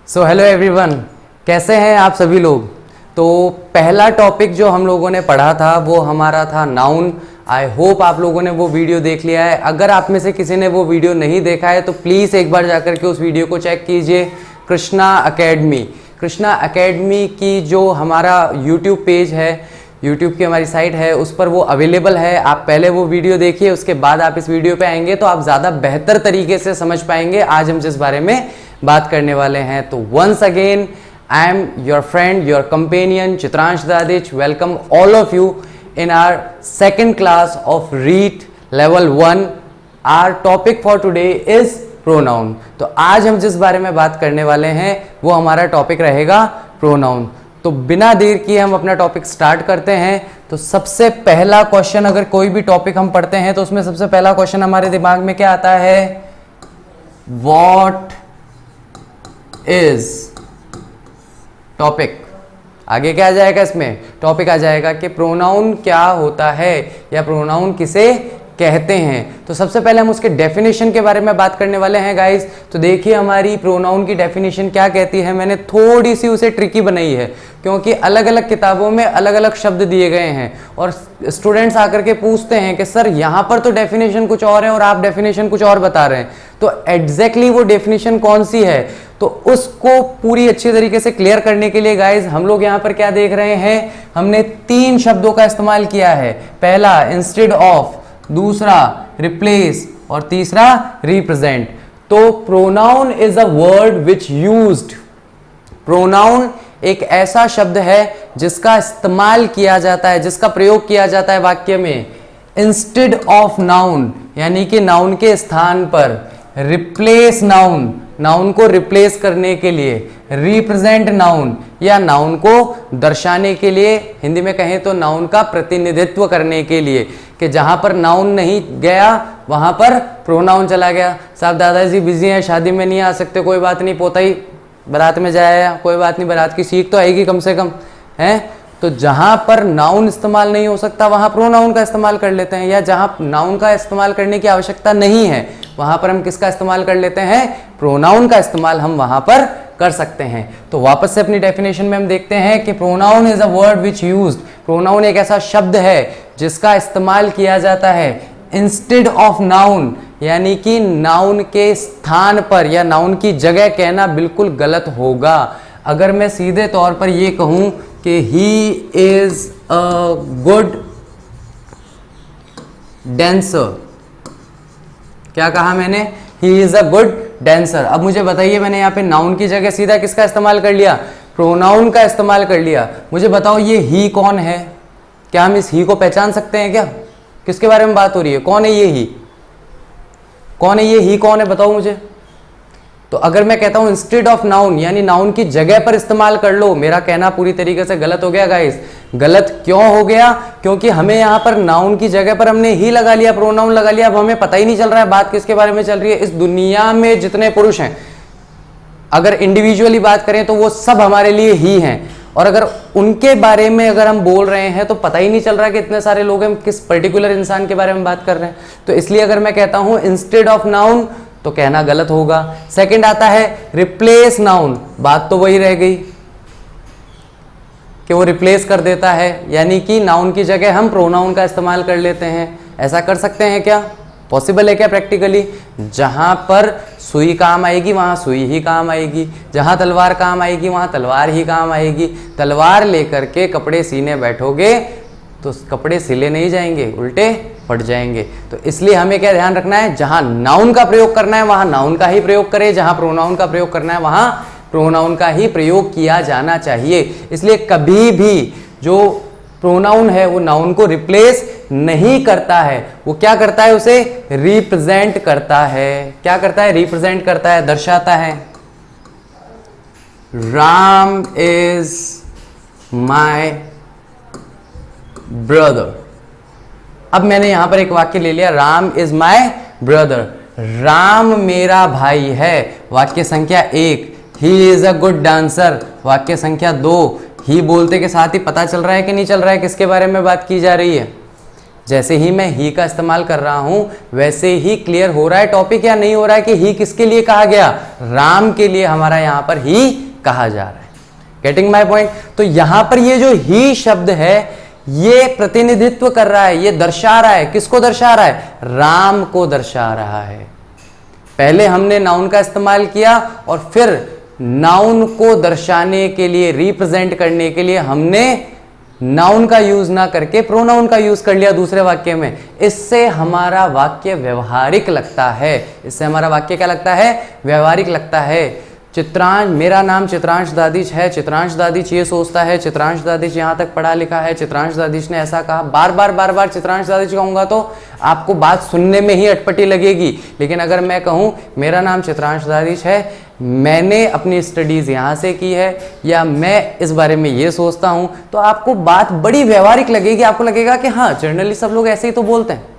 So hello everyone, कैसे हैं आप सभी लोग। तो पहला टॉपिक जो हम लोगों ने पढ़ा था वो हमारा था नाउन। आई होप आप लोगों ने वो वीडियो देख लिया है। अगर आप में से किसी ने वो वीडियो नहीं देखा है तो प्लीज़ एक बार जाकर के उस वीडियो को चेक कीजिए। कृष्णा अकेडमी की जो हमारा यूट्यूब पेज है, यूट्यूब की हमारी साइट है, उस पर वो अवेलेबल है। आप पहले वो वीडियो देखिए, उसके बाद आप इस वीडियो पे आएंगे तो आप ज़्यादा बेहतर तरीके से समझ पाएंगे आज हम जिस बारे में बात करने वाले हैं। तो once again I am your friend, your companion Chitransh Dadhich. Welcome all of you in our second class of REET level 1। Our topic for today is pronoun. तो आज हम जिस बारे में बात करने वाले हैं वो हमारा टॉपिक रहेगा प्रोनाउन। तो बिना देर किए हम अपना टॉपिक स्टार्ट करते हैं। तो सबसे पहला क्वेश्चन, अगर कोई भी टॉपिक हम पढ़ते हैं तो उसमें सबसे पहला क्वेश्चन हमारे दिमाग में क्या आता है? What is topic. आगे क्या आ जाएगा? इसमें टॉपिक आ जाएगा कि प्रोनाउन क्या होता है या प्रोनाउन किसे कहते हैं। तो सबसे पहले हम उसके डेफिनेशन के बारे में बात करने वाले हैं गाइस। तो देखिए हमारी प्रोनाउन की डेफिनेशन क्या कहती है। मैंने थोड़ी सी उसे ट्रिकी बनाई है क्योंकि अलग अलग किताबों में अलग अलग शब्द दिए गए हैं और स्टूडेंट्स आकर के पूछते हैं कि सर यहाँ पर तो डेफिनेशन कुछ और है और आप डेफिनेशन कुछ और बता रहे हैं। तो एग्जैक्टली वो डेफिनेशन कौन सी है, तो उसको पूरी अच्छी तरीके से क्लियर करने के लिए गाइज हम लोग यहाँ पर क्या देख रहे हैं, हमने 3 शब्दों का इस्तेमाल किया है। पहला इंस्टेड ऑफ, दूसरा रिप्लेस और तीसरा रिप्रेजेंट। तो pronoun is a word which used. Pronoun एक ऐसा शब्द है जिसका इस्तेमाल किया जाता है, जिसका प्रयोग किया जाता है वाक्य में इंस्टेड ऑफ नाउन, यानी कि नाउन के स्थान पर, रिप्लेस नाउन, नाउन को रिप्लेस करने के लिए, रिप्रेजेंट नाउन या नाउन को दर्शाने के लिए, हिंदी में कहें तो नाउन का प्रतिनिधित्व करने के लिए, कि जहां पर नाउन नहीं गया वहां पर प्रोनाउन चला गया। साहब दादाजी बिजी हैं, शादी में नहीं आ सकते, कोई बात नहीं, पोता ही बारात में जाया, कोई बात नहीं, बारात की सीख तो आएगी कम से कम है। तो जहां पर नाउन इस्तेमाल नहीं हो सकता वहां प्रोनाउन का इस्तेमाल कर लेते हैं, या जहां नाउन का इस्तेमाल करने की आवश्यकता नहीं है वहां पर हम किसका इस्तेमाल कर लेते हैं? प्रोनाउन का इस्तेमाल हम वहां पर कर सकते हैं। तो वापस से अपनी डेफिनेशन में हम देखते हैं कि pronoun is a word which used. Pronoun एक ऐसा शब्द है जिसका इस्तेमाल किया जाता है इंस्टेड ऑफ नाउन, यानी कि नाउन के स्थान पर या नाउन की जगह कहना बिल्कुल गलत होगा। अगर मैं सीधे तौर पर यह कहूं कि he is a good dancer, क्या कहा मैंने? He is a good dancer. अब मुझे बताइए, मैंने यहाँ पे नाउन की जगह सीधा किसका इस्तेमाल कर लिया? प्रोनाउन का इस्तेमाल कर लिया। मुझे बताओ ये ही कौन है? क्या हम इस ही को पहचान सकते हैं क्या? किसके बारे में बात हो रही है? कौन है ये ही? कौन है ये ही? कौन है बताओ मुझे। तो अगर मैं कहता हूं इंस्टेड ऑफ नाउन, यानी नाउन की जगह पर इस्तेमाल कर लो, मेरा कहना पूरी तरीके से गलत हो गया गाइस। गलत क्यों हो गया? क्योंकि हमें यहां पर नाउन की जगह पर हमने ही लगा लिया, प्रोनाउन लगा लिया। अब हमें पता ही नहीं चल रहा है बात किसके बारे में चल रही है। इस दुनिया में जितने पुरुष हैं, अगर इंडिविजुअली बात करें तो वो सब हमारे लिए ही हैं, और अगर उनके बारे में अगर हम बोल रहे हैं तो पता ही नहीं चल रहा कि इतने सारे लोग हैं, किस पर्टिकुलर इंसान के बारे में बात कर रहे हैं। तो इसलिए अगर मैं कहता हूं इंस्टेड ऑफ नाउन तो कहना गलत होगा। सेकंड आता है रिप्लेस नाउन, बात तो वही रह गई कि वो रिप्लेस कर देता है, यानी कि नाउन की जगह हम प्रोनाउन का इस्तेमाल कर लेते हैं। ऐसा कर सकते हैं क्या? पॉसिबल है क्या प्रैक्टिकली? जहां पर सुई काम आएगी वहां सुई ही काम आएगी, जहां तलवार काम आएगी वहां तलवार ही काम आएगी। तलवार लेकर के कपड़े सीने बैठोगे तो कपड़े सिले नहीं जाएंगे, उल्टे फट जाएंगे। तो इसलिए हमें क्या ध्यान रखना है? जहां नाउन का प्रयोग करना है वहां नाउन का ही प्रयोग करें, जहां प्रोनाउन का प्रयोग करना है वहां प्रोनाउन का ही प्रयोग किया जाना चाहिए। इसलिए कभी भी जो प्रोनाउन है वो नाउन को रिप्लेस नहीं करता है, वो क्या करता है? उसे रिप्रेजेंट करता है। क्या करता है? रिप्रेजेंट करता है, दर्शाता है। Ram is my brother. अब मैंने यहां पर एक वाक्य ले लिया, Ram is my brother, Ram मेरा भाई है। वाक्य संख्या 1। He is a good dancer, वाक्य संख्या 2। ही बोलते के साथ ही पता चल रहा है कि नहीं चल रहा है किसके बारे में बात की जा रही है? जैसे ही मैं ही का इस्तेमाल कर रहा हूं वैसे ही क्लियर हो रहा है टॉपिक या नहीं हो रहा है कि ही किसके लिए कहा गया, राम के लिए हमारा यहां पर ही कहा जा रहा है। Getting my point. तो यहां पर ये जो ही शब्द है ये प्रतिनिधित्व कर रहा है, ये दर्शा रहा है, किसको दर्शा रहा है, राम को दर्शा रहा है। पहले हमने नाउन का इस्तेमाल किया और फिर नाउन को दर्शाने के लिए, रिप्रेजेंट करने के लिए हमने नाउन का यूज ना करके प्रोनाउन का यूज कर लिया दूसरे वाक्य में। इससे हमारा वाक्य व्यवहारिक लगता है, इससे हमारा वाक्य क्या लगता है, व्यवहारिक लगता है। चित्रांश, मेरा नाम चित्रांश दादीच है, चित्रांश दादीच ये सोचता है, चित्रांश दादीच यहाँ तक पढ़ा लिखा है, चित्रांश दादीच ने ऐसा कहा। बार बार चित्रांश दादीच कहूंगा तो आपको बात सुनने में ही अटपटी लगेगी। लेकिन अगर मैं कहूँ मेरा नाम चित्रांश दादीच है, मैंने अपनी स्टडीज यहाँ से की है, या मैं इस बारे में ये सोचता हूँ, तो आपको बात बड़ी व्यवहारिक लगेगी। आपको लगेगा कि हाँ जनरली सब लोग ऐसे ही तो बोलते हैं।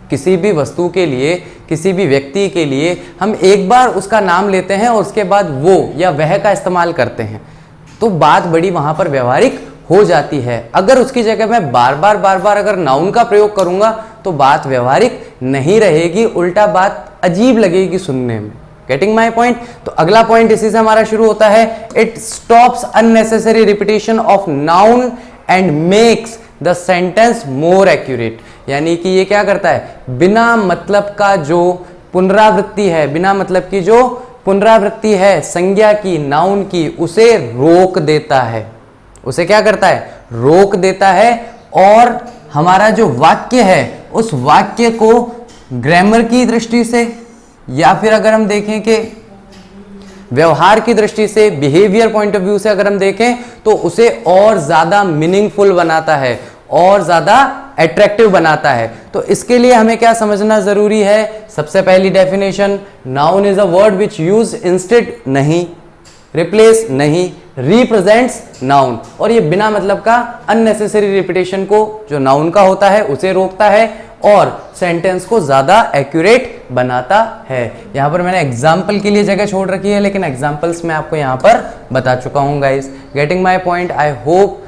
किसी भी वस्तु के लिए, किसी भी व्यक्ति के लिए हम एक बार उसका नाम लेते हैं और उसके बाद वो या वह का इस्तेमाल करते हैं, तो बात बड़ी वहां पर व्यवहारिक हो जाती है। अगर उसकी जगह मैं बार बार अगर नाउन का प्रयोग करूंगा तो बात व्यवहारिक नहीं रहेगी, उल्टा बात अजीब लगेगी सुनने में। Getting my point. तो अगला पॉइंट इसी से हमारा शुरू होता है, it stops unnecessary repetition of noun and makes the sentence more accurate. यानी कि ये क्या करता है, बिना मतलब का जो पुनरावृत्ति है, बिना मतलब की जो पुनरावृत्ति है संज्ञा की, नाउन की, उसे रोक देता है। उसे क्या करता है, रोक देता है। और हमारा जो वाक्य है उस वाक्य को ग्रामर की दृष्टि से या फिर अगर हम देखें कि व्यवहार की दृष्टि से, बिहेवियर पॉइंट ऑफ व्यू से अगर हम देखें तो उसे और ज्यादा मीनिंगफुल बनाता है, और ज्यादा अट्रैक्टिव बनाता है। तो इसके लिए हमें क्या समझना जरूरी है, सबसे पहली definition, noun is a word which use instead नहीं, रिप्लेस नहीं, रिप्रेजेंट्स नाउन। और ये बिना मतलब का अननेसेसरी रिपीटेशन को जो नाउन का होता है उसे रोकता है और सेंटेंस को ज्यादा एक्यूरेट बनाता है। यहां पर मैंने एग्जाम्पल के लिए जगह छोड़ रखी है, लेकिन एग्जाम्पल्स मैं आपको यहां पर बता चुका हूं guys. Getting my point. I hope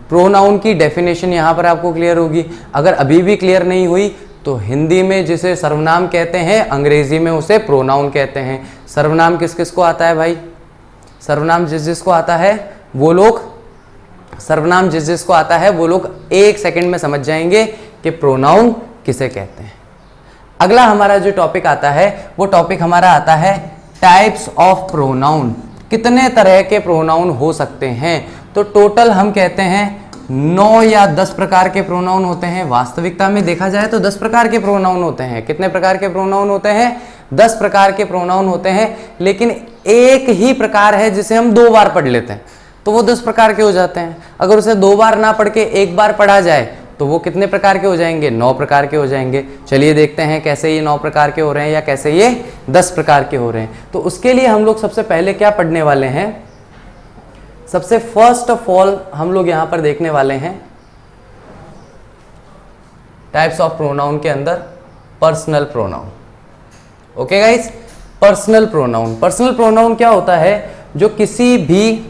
pronoun की डेफिनेशन यहां पर आपको क्लियर होगी। अगर अभी भी क्लियर नहीं हुई तो हिंदी में जिसे सर्वनाम कहते हैं, अंग्रेजी में उसे प्रोनाउन कहते हैं। सर्वनाम किस किस को आता है भाई, सर्वनाम जिस जिसको आता है वो लोग, सर्वनाम जिस जिसको आता है वो लोग 1 सेकंड में समझ जाएंगे कि प्रोनाउन किसे कहते हैं। अगला हमारा जो टॉपिक आता है वो टॉपिक हमारा आता है टाइप्स ऑफ प्रोनाउन। कितने तरह के प्रोनाउन हो सकते हैं? तो टोटल हम कहते हैं 9 या 10 प्रकार के प्रोनाउन होते हैं। वास्तविकता में देखा जाए तो 10 प्रकार के प्रोनाउन होते हैं। कितने प्रकार के प्रोनाउन होते हैं? 10 प्रकार के प्रोनाउन होते हैं। लेकिन एक ही प्रकार है जिसे हम 2 बार पढ़ लेते हैं तो वो 10 प्रकार के हो जाते हैं। अगर उसे 2 बार ना पढ़ के 1 बार पढ़ा जाए तो वो कितने प्रकार के हो जाएंगे? 9 प्रकार के हो जाएंगे। चलिए देखते हैं कैसे ये 9 प्रकार के हो रहे हैं या कैसे ये 10 प्रकार के हो रहे हैं। तो उसके लिए हम लोग सबसे पहले क्या पढ़ने वाले हैं? सबसे फर्स्ट ऑफ ऑल हम लोग यहां पर देखने वाले हैं टाइप्स ऑफ प्रोनाउन के अंदर personal pronoun. Okay guys, personal pronoun. Personal pronoun क्या होता है? जो किसी भी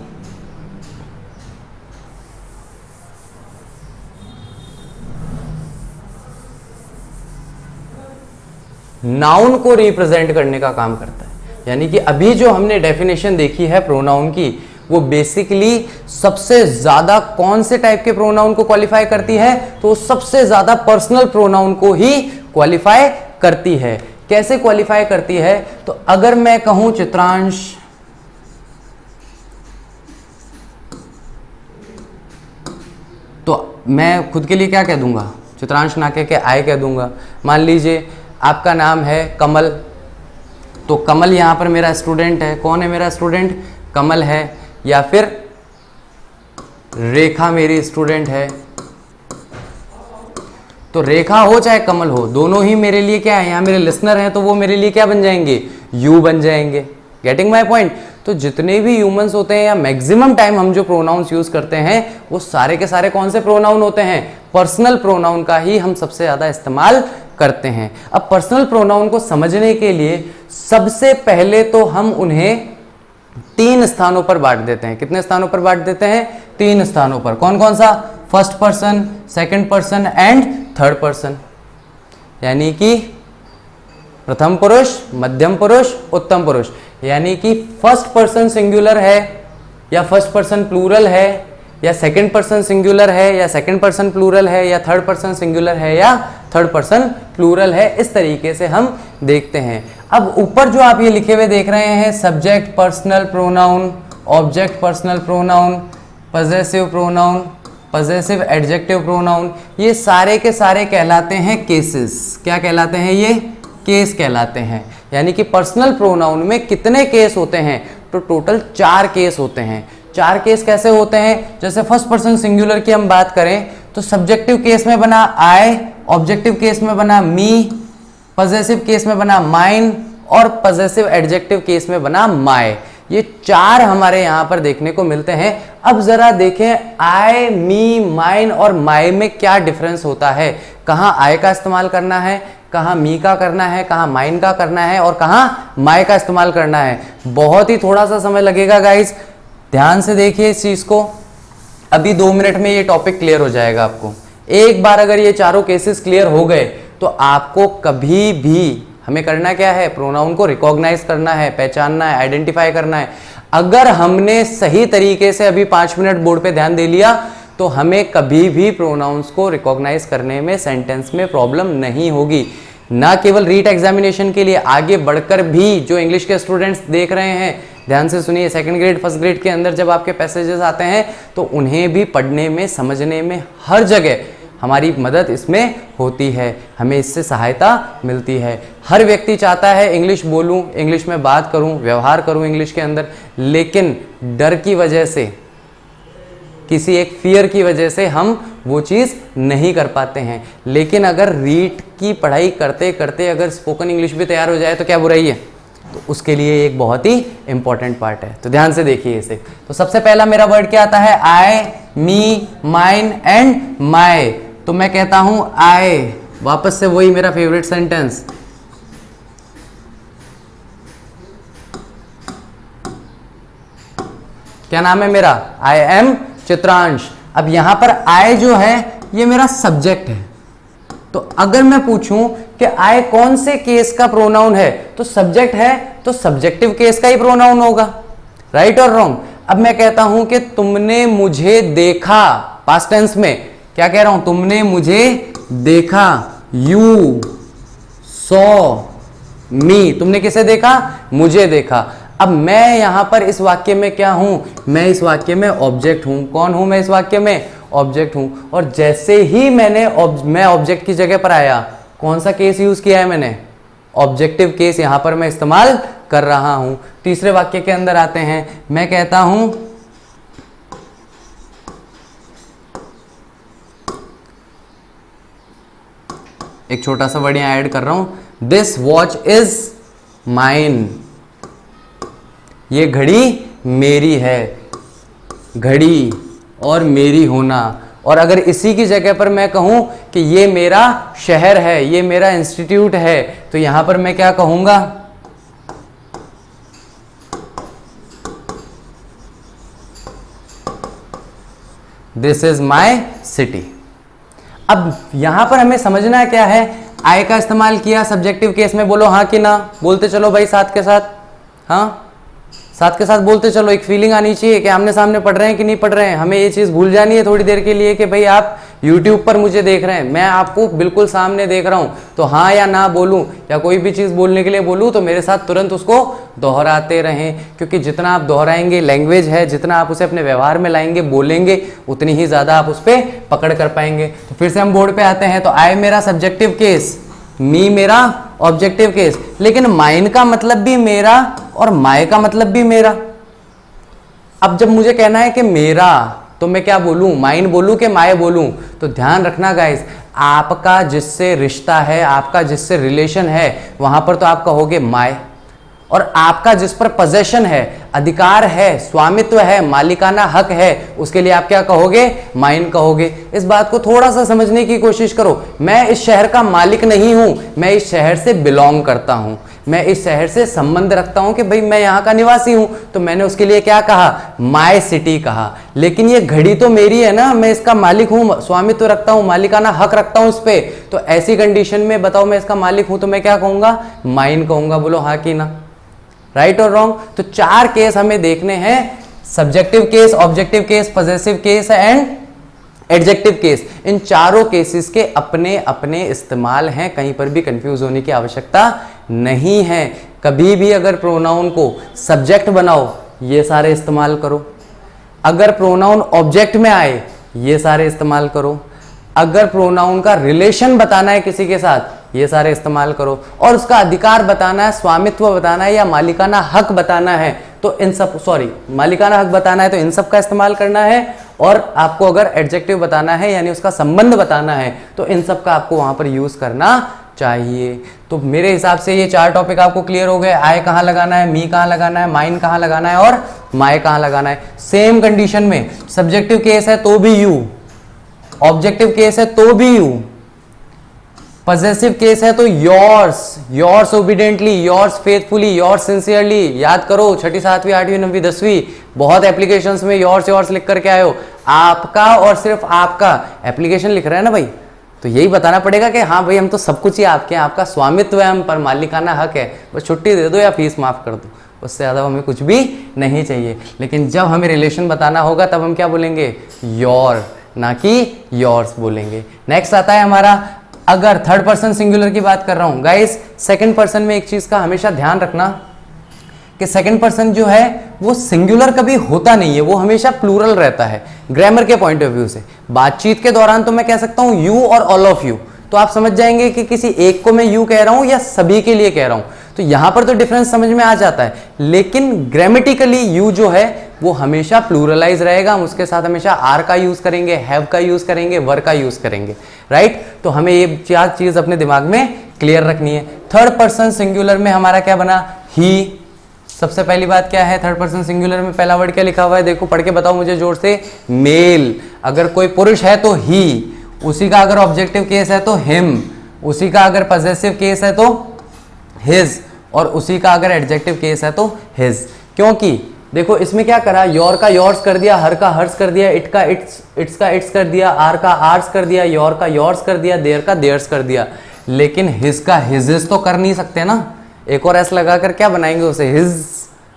नाउन को रिप्रेजेंट करने का काम करता है। यानी कि अभी जो हमने डेफिनेशन देखी है प्रोनाउन की, वो बेसिकली सबसे ज्यादा कौन से टाइप के प्रोनाउन को क्वालिफाई करती है? तो सबसे ज्यादा पर्सनल प्रोनाउन को ही क्वालिफाई करती है। कैसे क्वालिफाई करती है? तो अगर मैं कहूं चित्रांश, तो मैं खुद के लिए क्या कह दूंगा? चित्रांश ना कह के आय कह दूंगा। मान लीजिए आपका नाम है कमल, तो कमल यहां पर मेरा स्टूडेंट है। कौन है मेरा स्टूडेंट? कमल है। या फिर रेखा मेरी स्टूडेंट है। तो रेखा हो चाहे कमल हो, दोनों ही मेरे लिए क्या है? यहां मेरे लिसनर हैं तो वो मेरे लिए क्या बन जाएंगे? यू बन जाएंगे। Getting my point. तो जितने भी ह्यूमंस होते हैं या मैक्सिमम टाइम हम जो प्रोनाउंस यूज करते हैं वो सारे के सारे कौन से प्रोनाउन होते हैं? पर्सनल प्रोनाउन का ही हम सबसे ज्यादा इस्तेमाल करते हैं। अब पर्सनल प्रोनाउन को समझने के लिए सबसे पहले तो हम उन्हें 3 स्थानों पर बांट देते हैं। कितने स्थानों पर बांट देते हैं? 3 स्थानों पर। कौन कौन सा? First person, second person and third person, यानी कि प्रथम पुरुष, मध्यम पुरुष, उत्तम पुरुष, यानी कि फर्स्ट पर्सन सिंगुलर है या फर्स्ट पर्सन प्लूरल है, या सेकंड पर्सन सिंगुलर है या सेकंड पर्सन प्लूरल है, या थर्ड पर्सन सिंगुलर है या थर्ड पर्सन प्लूरल है। इस तरीके से हम देखते हैं। अब ऊपर जो आप ये लिखे हुए देख रहे हैं, subject personal pronoun, object personal pronoun, possessive pronoun, possessive adjective pronoun, ये सारे के सारे कहलाते हैं केसेस। क्या कहलाते हैं? ये केस कहलाते हैं। यानी कि पर्सनल प्रोनाउन में कितने केस होते हैं? तो टोटल 4 केस होते हैं। 4 केस कैसे होते हैं? जैसे फर्स्ट पर्सन सिंगुलर की हम बात करें तो सब्जेक्टिव केस में बना आई, ऑब्जेक्टिव केस में बना मी, पजेसिव केस में बना माइन और पजेसिव एडजेक्टिव केस में बना माय। ये 4 हमारे यहां पर देखने को मिलते हैं। अब जरा देखें आई, मी, माइन और माय में क्या डिफरेंस होता है। कहां आई का इस्तेमाल करना है, कहां मी का करना है, कहां माइन का करना है और कहां माय का इस्तेमाल करना है। बहुत ही थोड़ा सा समय लगेगा गाइस, ध्यान से देखिए इस चीज को। अभी 2 मिनट में ये टॉपिक क्लियर हो जाएगा आपको। एक बार अगर ये चारों केसेस क्लियर हो गए तो आपको कभी भी, हमें करना क्या है? प्रोनाउन को रिकॉग्नाइज करना है, पहचानना है, आइडेंटिफाई करना है। अगर हमने सही तरीके से अभी 5 मिनट बोर्ड पे ध्यान दे लिया तो हमें कभी भी प्रोनाउंस को रिकॉग्नाइज करने में, सेंटेंस में प्रॉब्लम नहीं होगी। ना केवल रीट एग्जामिनेशन के लिए, आगे बढ़कर भी जो इंग्लिश के स्टूडेंट्स देख रहे हैं, ध्यान से सुनिए, सेकंड ग्रेड, फर्स्ट ग्रेड के अंदर जब आपके पैसेजेस आते हैं तो उन्हें भी पढ़ने में, समझने में, हर जगह हमारी मदद इसमें होती है, हमें इससे सहायता मिलती है। हर व्यक्ति चाहता है इंग्लिश बोलूं, इंग्लिश में बात करूं, व्यवहार करूं इंग्लिश के अंदर, लेकिन डर की वजह से, किसी एक फियर की वजह से हम वो चीज़ नहीं कर पाते हैं। लेकिन अगर रीड की पढ़ाई करते करते अगर स्पोकन इंग्लिश भी तैयार हो जाए तो क्या बुराई है? तो उसके लिए एक बहुत ही इंपॉर्टेंट पार्ट है। तो ध्यान से देखिए इसे। तो सबसे पहला मेरा वर्ड क्या आता है? आई, मी, माइन एंड माय। तो मैं कहता हूं आई, वापस से वही मेरा फेवरेट सेंटेंस, क्या नाम है मेरा? I am Chitransh. अब यहां पर आई जो है ये मेरा सब्जेक्ट है। तो अगर मैं पूछूं कि आई कौन से केस का प्रोनाउन है, तो सब्जेक्ट है तो सब्जेक्टिव केस का ही प्रोनाउन होगा, राइट और रॉन्ग? अब मैं कहता हूं कि तुमने मुझे देखा, पास्ट टेंस में क्या कह रहा हूं? तुमने मुझे देखा, यू सॉ मी। तुमने किसे देखा? मुझे देखा। अब मैं यहां पर इस वाक्य में क्या हूं? मैं इस वाक्य में ऑब्जेक्ट हूं। कौन हूं मैं इस वाक्य में? ऑब्जेक्ट हूं। और जैसे ही मैं ऑब्जेक्ट की जगह पर आया, कौन सा केस यूज किया है मैंने? ऑब्जेक्टिव केस यहां पर मैं इस्तेमाल कर रहा हूं। तीसरे वाक्य के अंदर आते हैं। मैं कहता हूं एक छोटा सा वर्ड यहां ऐड कर रहा हूं, दिस वॉच इज माइन। ये घड़ी मेरी है। घड़ी और मेरी होना। और अगर इसी की जगह पर मैं कहूं कि ये मेरा शहर है, ये मेरा इंस्टीट्यूट है, तो यहां पर मैं क्या कहूंगा? This is my city. अब यहां पर हमें समझना क्या है? आई का इस्तेमाल किया सब्जेक्टिव केस में, बोलो हाँ कि ना, बोलते चलो भाई साथ के साथ, हाँ साथ के साथ बोलते चलो। एक फीलिंग आनी चाहिए कि आमने सामने पढ़ रहे हैं कि नहीं पढ़ रहे हैं। हमें ये चीज़ भूल जानी है थोड़ी देर के लिए कि भाई आप YouTube पर मुझे देख रहे हैं, मैं आपको बिल्कुल सामने देख रहा हूँ। तो हाँ या ना बोलूँ या कोई भी चीज़ बोलने के लिए बोलूँ तो मेरे साथ तुरंत उसको दोहराते रहें, क्योंकि जितना आप दोहराएंगे, लैंग्वेज है, जितना आप उसे अपने व्यवहार में लाएंगे, बोलेंगे, उतनी ही ज़्यादा आप उस पर पकड़ कर पाएंगे। तो फिर से हम बोर्ड पर आते हैं। तो आई मेरा सब्जेक्टिव केस, मी मेरा ऑब्जेक्टिव केस, लेकिन माइन का मतलब भी मेरा और माय का मतलब भी मेरा। अब जब मुझे कहना है कि मेरा, तो मैं क्या बोलूं? माइन बोलूं कि माय बोलूं? तो ध्यान रखना गाइस, आपका जिससे रिश्ता है, आपका जिससे रिलेशन है, वहां पर तो आप कहोगे माय, और आपका जिस पर पोजेशन है, अधिकार है, स्वामित्व है, मालिकाना हक है, उसके लिए आप क्या कहोगे? माइन कहोगे। इस बात को थोड़ा सा समझने की कोशिश करो। मैं इस शहर का मालिक नहीं हूं, मैं इस शहर से बिलोंग करता हूं। मैं इस शहर से संबंध रखता हूं कि भाई मैं यहाँ का निवासी हूं, तो मैंने उसके लिए क्या कहा, माय सिटी कहा। लेकिन ये घड़ी तो मेरी है ना, मैं इसका मालिक हूं, स्वामित्व रखता हूं, मालिकाना हक रखता हूं इस पे। तो ऐसी कंडीशन में बताओ मैं इसका मालिक हूं तो मैं क्या कहूंगा, माइन कहूंगा। बोलो हाँ कि ना, राइट और रॉन्ग। तो 4 केस हमें देखने हैं, subjective case, objective case, possessive case and adjective case. इन चारों केसेस के अपने अपने इस्तेमाल हैं, कहीं पर भी कंफ्यूज होने की आवश्यकता नहीं है। कभी भी अगर प्रोनाउन को सब्जेक्ट बनाओ, ये सारे इस्तेमाल करो। अगर प्रोनाउन ऑब्जेक्ट में आए, ये सारे इस्तेमाल करो। अगर प्रोनाउन का रिलेशन बताना है किसी के साथ, ये सारे इस्तेमाल करो। और उसका अधिकार बताना है, स्वामित्व बताना है या मालिकाना हक बताना है, तो इन सब, मालिकाना हक बताना है तो इन सब का इस्तेमाल करना है। और आपको अगर एडजेक्टिव बताना है यानी उसका संबंध बताना है, तो इन सब का आपको वहां पर यूज करना चाहिए। तो मेरे हिसाब से ये 4 टॉपिक आपको क्लियर हो गए। आई कहाँ लगाना है, मी कहाँ लगाना है, माइन कहाँ लगाना है और माय कहाँ लगाना है। सेम कंडीशन में सब्जेक्टिव केस है तो भी यू, ऑब्जेक्टिव केस है तो भी यू, पॉजेसिव केस है तो yours, yours ओबीडिएंटली, yours faithfully, yours sincerely. याद करो 6ठी 7वीं 8वीं 9वीं 10वीं बहुत एप्लीकेशंस में योर्स योर्स लिख करके आए हो। आपका और सिर्फ आपका एप्लीकेशन लिख रहा है ना भाई, तो यही बताना पड़ेगा कि हाँ भाई हम तो सब कुछ ही आपके हैं, आपका स्वामित्व है, हम पर मालिकाना हक है, बस छुट्टी दे दो या फीस माफ कर दो, उससे ज़्यादा हमें कुछ भी नहीं चाहिए। लेकिन जब हमें रिलेशन बताना होगा तब हम क्या बोलेंगे, योर, ना कि योर्स बोलेंगे। नेक्स्ट आता है हमारा, अगर थर्ड पर्सन सिंगुलर की बात कर रहा हूं गाइस, सेकंड पर्सन में एक चीज का हमेशा ध्यान रखना कि सेकंड पर्सन जो है वो सिंगुलर कभी होता नहीं है, वो हमेशा प्लूरल रहता है ग्रामर के पॉइंट ऑफ व्यू से। बातचीत के दौरान तो मैं कह सकता हूं यू और ऑल ऑफ यू, तो आप समझ जाएंगे कि किसी एक को मैं यू कह रहा हूं या सभी के लिए कह रहा हूं, तो यहां पर तो डिफरेंस समझ में आ जाता है। लेकिन ग्रामेटिकली यू जो है वो हमेशा प्लूरलाइज रहेगा, हम उसके साथ हमेशा आर का यूज करेंगे, हैव का यूज करेंगे, वर का यूज करेंगे, राइट। तो हमें ये 4 चीज अपने दिमाग में क्लियर रखनी है। थर्ड पर्सन सिंगुलर में हमारा क्या बना, ही। सबसे पहली बात क्या है, थर्ड पर्सन सिंगुलर में पहला वर्ड क्या लिखा हुआ है, देखो पढ़ के बताओ मुझे जोर से, मेल। अगर कोई पुरुष है तो ही, उसी का अगर ऑब्जेक्टिव केस है तो हिम, उसी का अगर पॉजेसिव केस है तो हिज, और उसी का अगर एडजेक्टिव केस है तो हिज। क्योंकि देखो इसमें क्या करा, योर का योर्स कर दिया, हर का हर्स कर दिया, इट का इट्स का इट्स कर दिया, आर का आर्स कर दिया, योर का योर्स कर दिया, देयर का देयर्स कर दिया। लेकिन हिज का हिजेस तो कर नहीं सकते ना, एक और एस लगाकर क्या बनाएंगे उसे, हिज।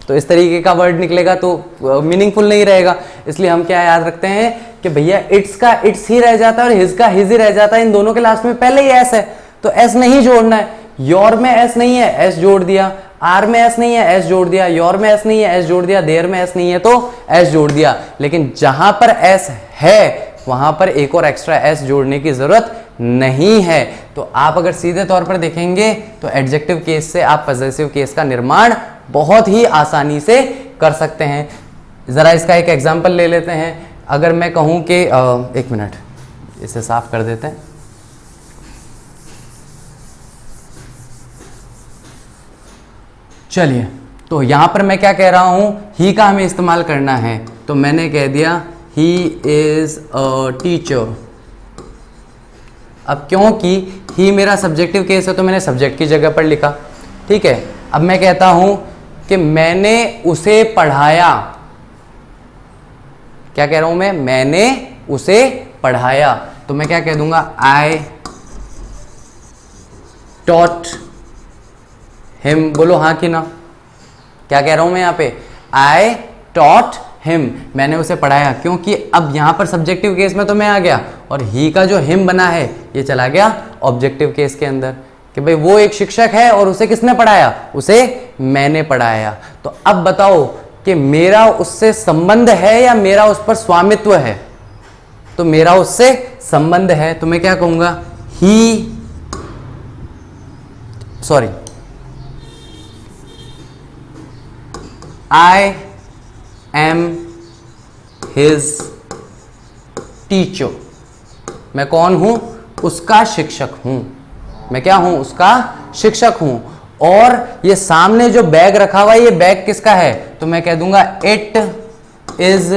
तो इस तरीके का वर्ड निकलेगा तो मीनिंगफुल नहीं रहेगा। इसलिए हम क्या याद रखते हैं कि भैया इट्स का इट्स ही रह जाता है और हिज का हिज ही रह जाता है, इन दोनों के लास्ट में पहले ही एस है तो एस नहीं जोड़ना है। योर में एस नहीं है, एस जोड़ दिया, आर में एस नहीं है, एस जोड़ दिया, योर में एस नहीं है, एस जोड़ दिया, देयर में एस नहीं है तो एस जोड़ दिया। लेकिन जहां पर एस है वहां पर एक और एक्स्ट्रा एस जोड़ने की जरूरत नहीं है। तो आप अगर सीधे तौर पर देखेंगे तो एडजेक्टिव केस से आप पॉजेसिव केस का निर्माण बहुत ही आसानी से कर सकते हैं। जरा इसका एक एग्जांपल ले लेते हैं। अगर मैं कहूं कि एक मिनट इसे साफ कर देते हैं। चलिए, तो यहां पर मैं क्या कह रहा हूं, ही का हमें इस्तेमाल करना है, तो मैंने कह दिया ही इज अ टीचर। अब क्योंकि ही मेरा सब्जेक्टिव केस है तो मैंने सब्जेक्ट की जगह पर लिखा, ठीक है। अब मैं कहता हूं कि मैंने उसे पढ़ाया, क्या कह रहा हूं मैं, मैंने उसे पढ़ाया, तो मैं क्या कह दूंगा, आई टॉट हिम। बोलो हाँ कि ना, क्या कह रहा हूं मैं यहाँ पे, आई टॉट हिम, मैंने उसे पढ़ाया। क्योंकि अब यहां पर सब्जेक्टिव केस में तो मैं आ गया और ही का जो हिम बना है ये चला गया ऑब्जेक्टिव केस के अंदर, कि भाई वो एक शिक्षक है और उसे किसने पढ़ाया, उसे मैंने पढ़ाया। तो अब बताओ कि मेरा उससे संबंध है या मेरा उस पर स्वामित्व है, तो मेरा उससे संबंध है, तो मैं क्या कहूंगा, I am his teacher। मैं कौन हूं, उसका शिक्षक हूं। मैं क्या हूं, उसका शिक्षक हूं। और ये सामने जो बैग रखा हुआ है ये बैग किसका है, तो मैं कह दूंगा इट इज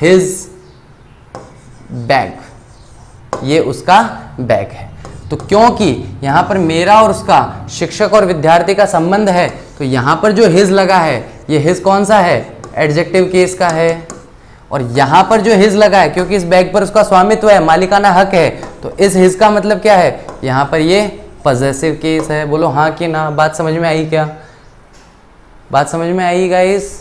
हिज बैग, ये उसका बैग है। तो क्योंकि यहाँ पर मेरा और उसका शिक्षक और विद्यार्थी का संबंध है, तो यहाँ पर जो हिज लगा है, ये हिज कौन सा है, एडजेक्टिव केस का है। और यहाँ पर जो हिज लगा है, क्योंकि इस बैग पर उसका स्वामित्व है, मालिकाना हक है, तो इस हिज का मतलब क्या है, यहाँ पर ये पॉजेसिव केस है। बोलो हाँ कि ना। बात समझ में आई क्या? बात समझ में आई गाइस?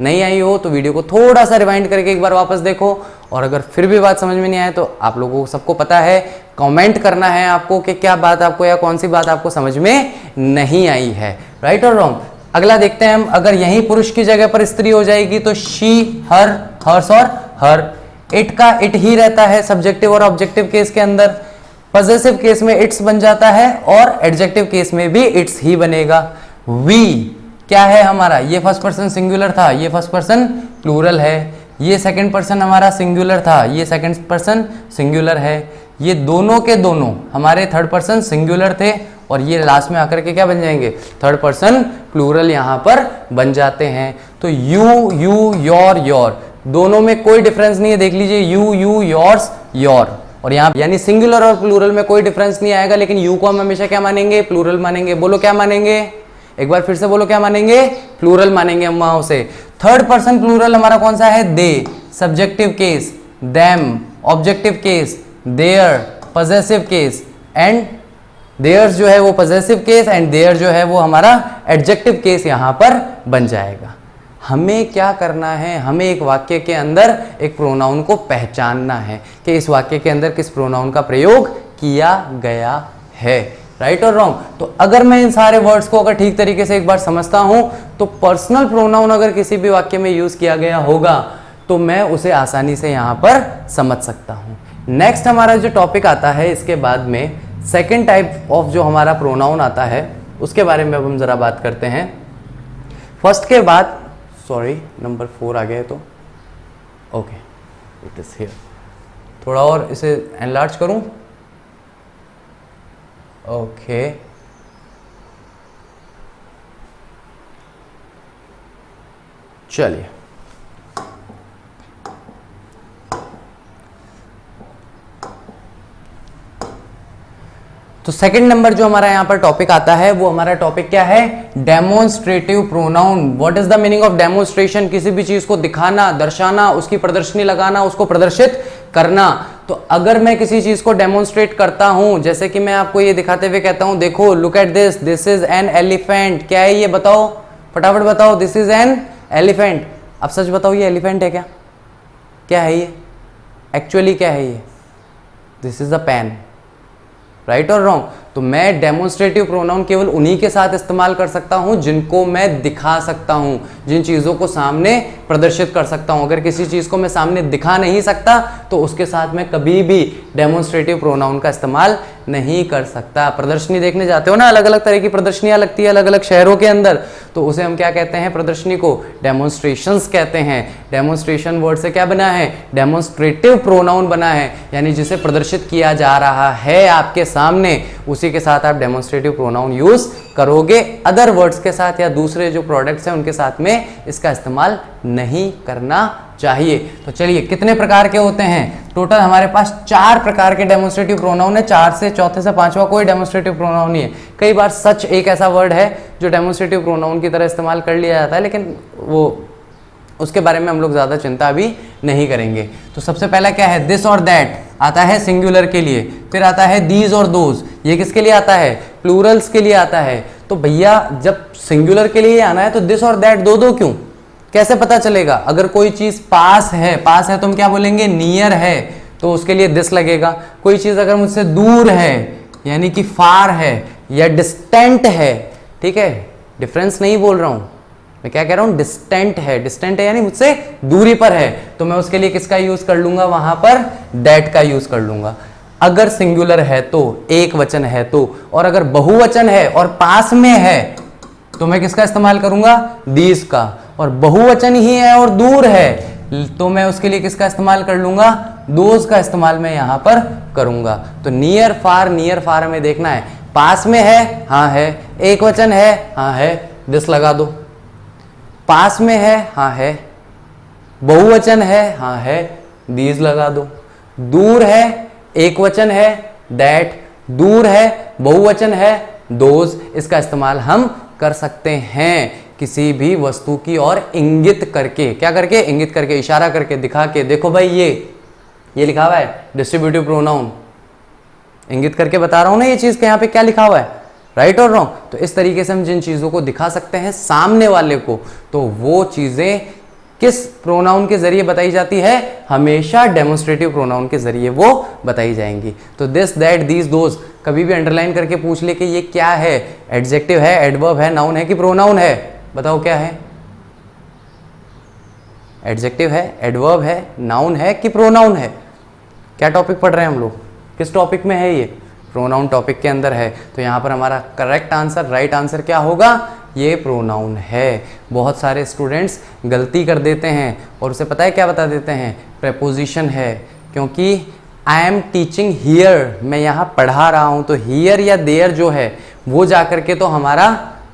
नहीं आई हो तो वीडियो को थोड़ा सा रिवाइंड करके एक बार वापस देखो, और अगर फिर भी बात समझ में नहीं आए तो आप लोगों को सबको पता है, कमेंट करना है आपको कि क्या बात आपको या कौन सी बात आपको समझ में नहीं आई है, राइट और रॉन्ग। अगला देखते हैं हम, अगर यही पुरुष की जगह पर स्त्री हो जाएगी तो शी, हर, हर्स और हर। इट का इट ही रहता है सब्जेक्टिव और ऑब्जेक्टिव केस के अंदर, पॉजेसिव केस में इट्स बन जाता है और एडजेक्टिव केस में भी इट्स ही बनेगा। वी क्या है हमारा, ये फर्स्ट पर्सन सिंगुलर था, ये फर्स्ट पर्सन प्लूरल है। ये सेकंड पर्सन हमारा सिंगुलर था, ये सेकंड पर्सन सिंगुलर है। ये दोनों के दोनों हमारे थर्ड पर्सन सिंगुलर थे, और ये लास्ट में आकर के क्या बन जाएंगे, थर्ड पर्सन प्लूरल यहाँ पर बन जाते हैं। तो यू, यू, योर, दोनों में कोई डिफरेंस नहीं है। देख लीजिए, यू, योर्स, योर, और यहाँ यानी सिंगुलर और प्लूरल में कोई डिफरेंस नहीं आएगा, लेकिन यू को हम हमेशा क्या मानेंगे, प्लूरल मानेंगे। बोलो क्या मानेंगे, एक बार फिर से बोलो क्या मानेंगे, प्लूरल मानेंगे हम वहां से। थर्ड पर्सन प्लूरल हमारा कौन सा है, they, subjective case, them, objective case, their, possessive case, and theirs जो है वो पॉजेसिव केस, एंड देयर जो है वो हमारा एडजेक्टिव केस यहां पर बन जाएगा। हमें क्या करना है, हमें एक वाक्य के अंदर एक प्रोनाउन को पहचानना है कि इस वाक्य के अंदर किस प्रोनाउन का प्रयोग किया गया है, राइट और रॉन्ग। तो अगर मैं इन सारे वर्ड्स को अगर ठीक तरीके से एक बार समझता हूं तो पर्सनल प्रोनाउन अगर किसी भी वाक्य में यूज किया गया होगा तो मैं उसे आसानी से यहां पर समझ सकता हूं। नेक्स्ट हमारा जो टॉपिक आता है, इसके बाद में सेकेंड टाइप ऑफ जो हमारा प्रोनाउन आता है उसके बारे में अब हम जरा बात करते हैं। फर्स्ट के बाद, सॉरी नंबर 4 आ गया, तो ओके इट इज हियर। थोड़ा और इसे एनलार्ज करूं, ओके चलिए। तो सेकंड नंबर जो हमारा यहां पर टॉपिक आता है वो हमारा टॉपिक क्या है, demonstrative pronoun. What is the meaning of demonstration, किसी भी चीज को दिखाना, दर्शाना, उसकी प्रदर्शनी लगाना, उसको प्रदर्शित करना। तो अगर मैं किसी चीज को डेमोन्स्ट्रेट करता हूं, जैसे कि मैं आपको ये दिखाते हुए कहता हूं, देखो look at this, this is an elephant. क्या है ये बताओ, फटाफट बताओ, दिस इज एन एलिफेंट। अब सच बताओ ये एलिफेंट है क्या, क्या है ये एक्चुअली, क्या है ये, this is the pen, right और रॉन्ग। तो मैं डेमोन्स्ट्रेटिव प्रोनाउन केवल उन्हीं के साथ इस्तेमाल कर सकता हूं जिनको मैं दिखा सकता हूं, जिन चीजों को सामने प्रदर्शित कर सकता हूं। अगर किसी चीज को मैं सामने दिखा नहीं सकता तो उसके साथ मैं कभी भी डेमोन्स्ट्रेटिव प्रोनाउन का इस्तेमाल नहीं कर सकता। प्रदर्शनी देखने जाते हो ना, अलग अलग तरह की प्रदर्शनियां लगती है अलग अलग शहरों के अंदर, तो उसे हम क्या कहते हैं, प्रदर्शनी को डेमोन्स्ट्रेशंस कहते हैं। डेमोन्स्ट्रेशन वर्ड से क्या बना है, डेमोन्स्ट्रेटिव प्रोनाउन बना है, यानी जिसे प्रदर्शित किया जा रहा है आपके सामने, उसी के साथ आप डेमोन्स्ट्रेटिव प्रोनाउन यूज करोगे। अदर वर्ड्स के साथ या दूसरे जो प्रोडक्ट्स हैं उनके साथ में इसका इस्तेमाल नहीं करना चाहिए। तो चलिए, कितने प्रकार के होते हैं, टोटल हमारे पास 4 प्रकार के डेमोन्स्ट्रेटिव प्रोनाउन है। 4 से चौथे से 5वां कोई डेमोन्स्ट्रेटिव प्रोनाउन नहीं है। कई बार सच एक ऐसा वर्ड है जो डेमोन्स्ट्रेटिव प्रोनाउन की तरह इस्तेमाल कर लिया जाता है, लेकिन वो उसके बारे में हम लोग ज़्यादा चिंता अभी नहीं करेंगे। तो सबसे पहला क्या है, दिस और दैट आता है सिंगुलर के लिए। फिर आता है दीज और दोज, ये किसके लिए आता है, प्लूरल्स के लिए आता है। तो भैया जब सिंगुलर के लिए आना है तो दिस और दैट दो क्यों, कैसे पता चलेगा। अगर कोई चीज़ पास है तो हम क्या बोलेंगे, नियर है, तो उसके लिए दिस लगेगा। कोई चीज़ अगर मुझसे दूर है यानी कि फार है, या डिस्टेंट है, ठीक है, डिफरेंस नहीं बोल रहा हूं मैं, क्या कह रहा हूं, डिस्टेंट है यानी मुझसे दूरी पर है, तो मैं उसके लिए किसका यूज कर लूंगा, वहां पर दैट का यूज कर लूंगा। अगर सिंगुलर है तो, एक वचन है तो, और अगर बहुवचन है और पास में है तो मैं किसका इस्तेमाल करूंगा, दीज का। और बहुवचन ही है और दूर है तो मैं उसके लिए किसका इस्तेमाल कर लूंगा, दोज का इस्तेमाल मैं यहां पर करूंगा। तो नियर फार हमें देखना है, पास में है, हाँ है, एक वचन है, हाँ है, दिस लगा दो। पास में है, हाँ है, बहुवचन है, हाँ है, दीज लगा दो। दूर है, एक वचन है, दैट, दूर है, बहुवचन है, दोज, इसका इस्तेमाल हम कर सकते हैं किसी भी वस्तु की ओर इंगित करके। क्या करके? इंगित करके, इशारा करके, दिखा के, देखो भाई ये लिखा हुआ है डिस्ट्रीब्यूटिव प्रोनाउन, इंगित करके बता रहा हूं ना ये चीज के यहाँ पे क्या लिखा हुआ है, राइट और रॉन्ग। तो इस तरीके से हम जिन चीजों को दिखा सकते हैं सामने वाले को, तो वो चीजें किस प्रोनाउन के जरिए बताई जाती है? हमेशा डेमोन्स्ट्रेटिव प्रोनाउन के जरिए वो बताई जाएंगी। तो दिस, दैट, दीज, दोज कभी भी अंडरलाइन करके पूछ ले कि ये क्या है, एडजेक्टिव है, एडवर्ब है, नाउन है कि प्रोनाउन है? बताओ क्या है? एडजेक्टिव है, एडवर्ब है, नाउन है कि प्रोनाउन है? क्या टॉपिक पढ़ रहे हैं हम लोग, किस टॉपिक में है ये? प्रोनाउन टॉपिक के अंदर है। तो यहाँ पर हमारा करेक्ट आंसर, राइट आंसर क्या होगा? ये प्रोनाउन है। बहुत सारे स्टूडेंट्स गलती कर देते हैं और उसे पता है क्या बता देते हैं? प्रेपोजिशन है, क्योंकि आई एम टीचिंग हियर, मैं यहाँ पढ़ा रहा हूँ, तो हियर या देयर जो है वो जाकर के तो हमारा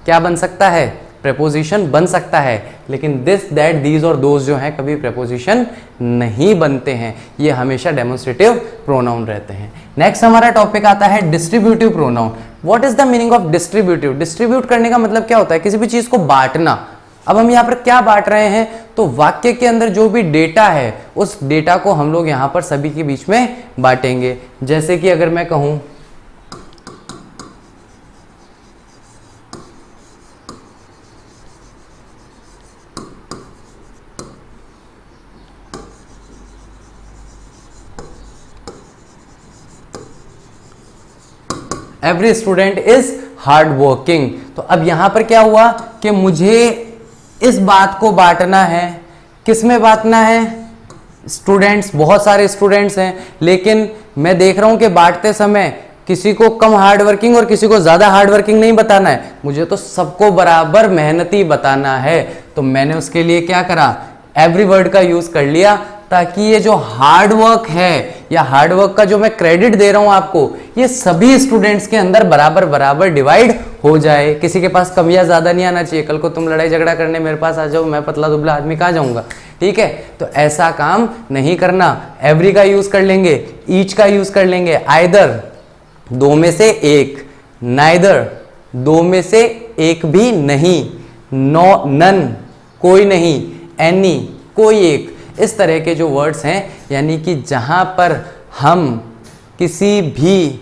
क्या बन सकता है? प्रेपोजिशन बन सकता है। लेकिन दिस, दैट, दीज और दोज जो हैं कभी प्रेपोजिशन नहीं बनते हैं, ये हमेशा डेमोन्स्ट्रेटिव प्रोनाउन रहते हैं। नेक्स्ट हमारा टॉपिक आता है distributive pronoun. What is the meaning of distributive? Distribute करने का मतलब क्या होता है? किसी भी चीज को बांटना। अब हम यहाँ पर क्या बांट रहे हैं? तो वाक्य के अंदर जो भी डेटा है उस डेटा को हम लोग यहाँ पर सभी के बीच में बांटेंगे। जैसे कि अगर मैं कहूं every student is hard working, तो अब यहां पर क्या हुआ कि मुझे इस बात को बांटना है। किस में बांटना है? स्टूडेंट्स, बहुत सारे स्टूडेंट्स हैं, लेकिन मैं देख रहा हूं कि बांटते समय किसी को कम हार्ड वर्किंग और किसी को ज्यादा हार्ड वर्किंग नहीं बताना है, मुझे तो सबको बराबर मेहनती बताना है। तो मैंने उसके लिए क्या करा? एवरी वर्ड का यूज कर लिया, ताकि ये जो हार्ड वर्क है या हार्ड वर्क का जो मैं क्रेडिट दे रहा हूं आपको, ये सभी स्टूडेंट्स के अंदर बराबर बराबर डिवाइड हो जाए। किसी के पास कम या ज्यादा नहीं आना चाहिए। कल को तुम लड़ाई झगड़ा करने मेरे पास आ जाओ, मैं पतला दुबला आदमी कहाँ जाऊंगा? ठीक है, तो ऐसा काम नहीं करना। एवरी का यूज कर लेंगे, ईच का यूज कर लेंगे, आइदर दो में से एक, नाइदर दो में से एक भी नहीं, नो, नन कोई नहीं, एनी कोई एक। इस तरह के जो वर्ड्स हैं, यानी कि जहां पर हम किसी भी